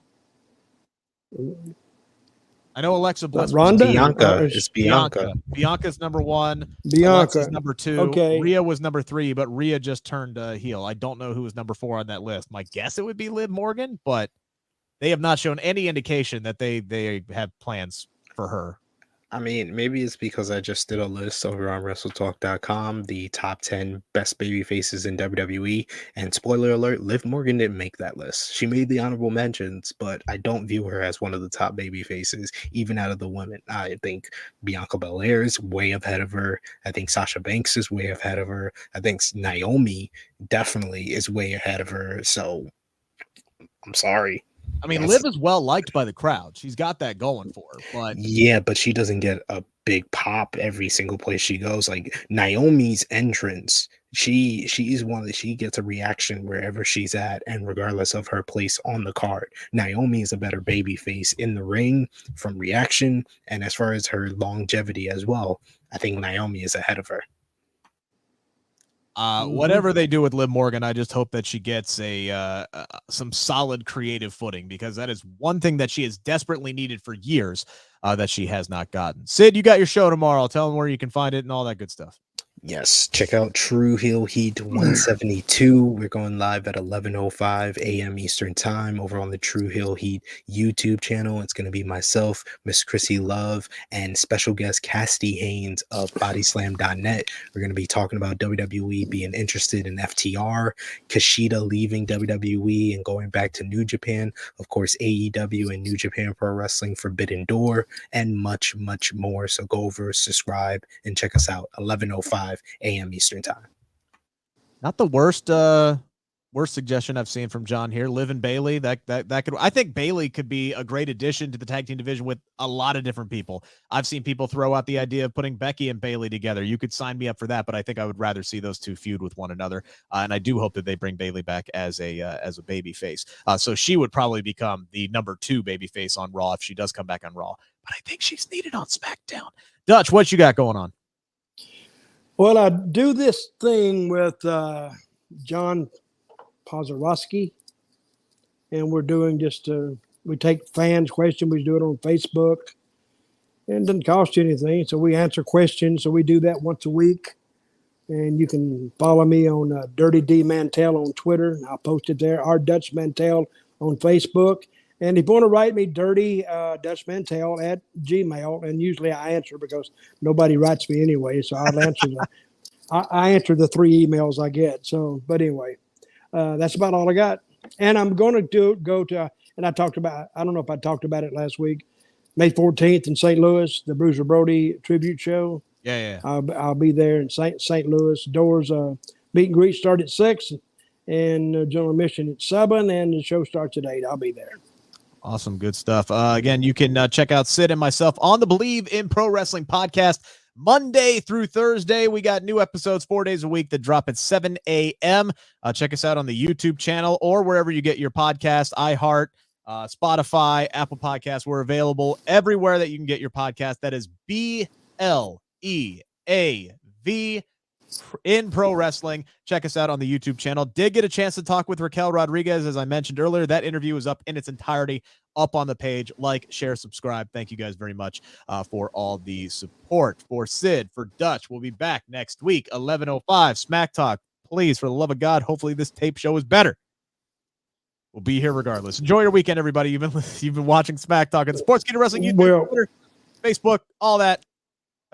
I know Alexa Bliss. Ronda? Bianca is Bianca. Bianca's number 1. Bianca. Alexa's number 2. Okay. Rhea was number 3, but Rhea just turned heel. I don't know who was number 4 on that list. My guess it would be Liv Morgan, but they have not shown any indication that they have plans for her. I mean, maybe it's because I just did a list over on WrestleTalk.com, the top 10 best baby faces in WWE. And spoiler alert, Liv Morgan didn't make that list. She made the honorable mentions, but I don't view her as one of the top baby faces, even out of the women. I think Bianca Belair is way ahead of her. I think Sasha Banks is way ahead of her. I think Naomi definitely is way ahead of her. So I'm sorry. I mean, Liv is well liked by the crowd. She's got that going for her, but yeah, but she doesn't get a big pop every single place she goes. Like Naomi's entrance, she's one that she gets a reaction wherever she's at, and regardless of her place on the card. Naomi is a better baby face in the ring from reaction, and as far as her longevity as well, I think Naomi is ahead of her. Whatever they do with Liv Morgan, I just hope that she gets some solid creative footing, because that is one thing that she has desperately needed for years that she has not gotten. Sid, you got your show tomorrow. Tell them where you can find it and all that good stuff. Yes, check out True Heel Heat 172. We're going live at 11:05 a.m. Eastern Time over on the True Heel Heat YouTube channel. It's going to be myself, Miss Chrissy Love, and special guest Cassidy Haynes of Bodyslam.net. We're going to be talking about WWE being interested in FTR, Kushida leaving WWE and going back to New Japan, of course, AEW and New Japan Pro Wrestling Forbidden Door, and much, much more. So go over, subscribe, and check us out. 11:05 a.m. Eastern Time. Not the worst worst suggestion I've seen from John here. Liv and Bailey. That could, I think Bailey could be a great addition to the tag team division with a lot of different people. I've seen people throw out the idea of putting Becky and Bailey together. You could sign me up for that, but I think I would rather see those two feud with one another. And I do hope that they bring Bailey back as a baby face. So she would probably become the number 2 baby face on Raw if she does come back on Raw. But I think she's needed on SmackDown. Dutch, what you got going on? Well, I do this thing with John Pozorowski, and we're doing we take fans' questions. We do it on Facebook, and it doesn't cost you anything. So we answer questions. So we do that once a week, and you can follow me on Dirty D Mantell on Twitter. I'll post it there. Our Dutch Mantell on Facebook. And if you want to write me dirty Dutch Mantell at Gmail, and usually I answer because nobody writes me anyway, so I'll answer I answer the 3 emails I get. So, but anyway, that's about all I got. And I'm going to go to, and I don't know if I talked about it last week, May 14th in St. Louis, the Bruiser Brody tribute show. Yeah. I'll be there in St. Louis. Doors meet and greet start at 6, and general admission at 7, and the show starts at 8. I'll be there. Awesome. Good stuff. Again, you can check out Sid and myself on the Believe in Pro Wrestling podcast Monday through Thursday. We got new episodes 4 days a week that drop at 7 a.m. Check us out on the YouTube channel or wherever you get your podcast, iHeart, Spotify, Apple Podcasts. We're available everywhere that you can get your podcast. That is BLEAV in Pro Wrestling. Check us out on the YouTube channel. Did get a chance to talk with Raquel Rodriguez, as I mentioned earlier. That interview is up in its entirety up on the page. Like, share, subscribe. Thank you guys very much for all the support. For Sid, for Dutch, we'll be back next week, 11:05 Smack Talk. Please, for the love of God, hopefully this tape show is better. We'll be here regardless. Enjoy your weekend, everybody. You've been watching Smack Talk and Sportskeeda Wrestling YouTube, Twitter, Facebook, all that.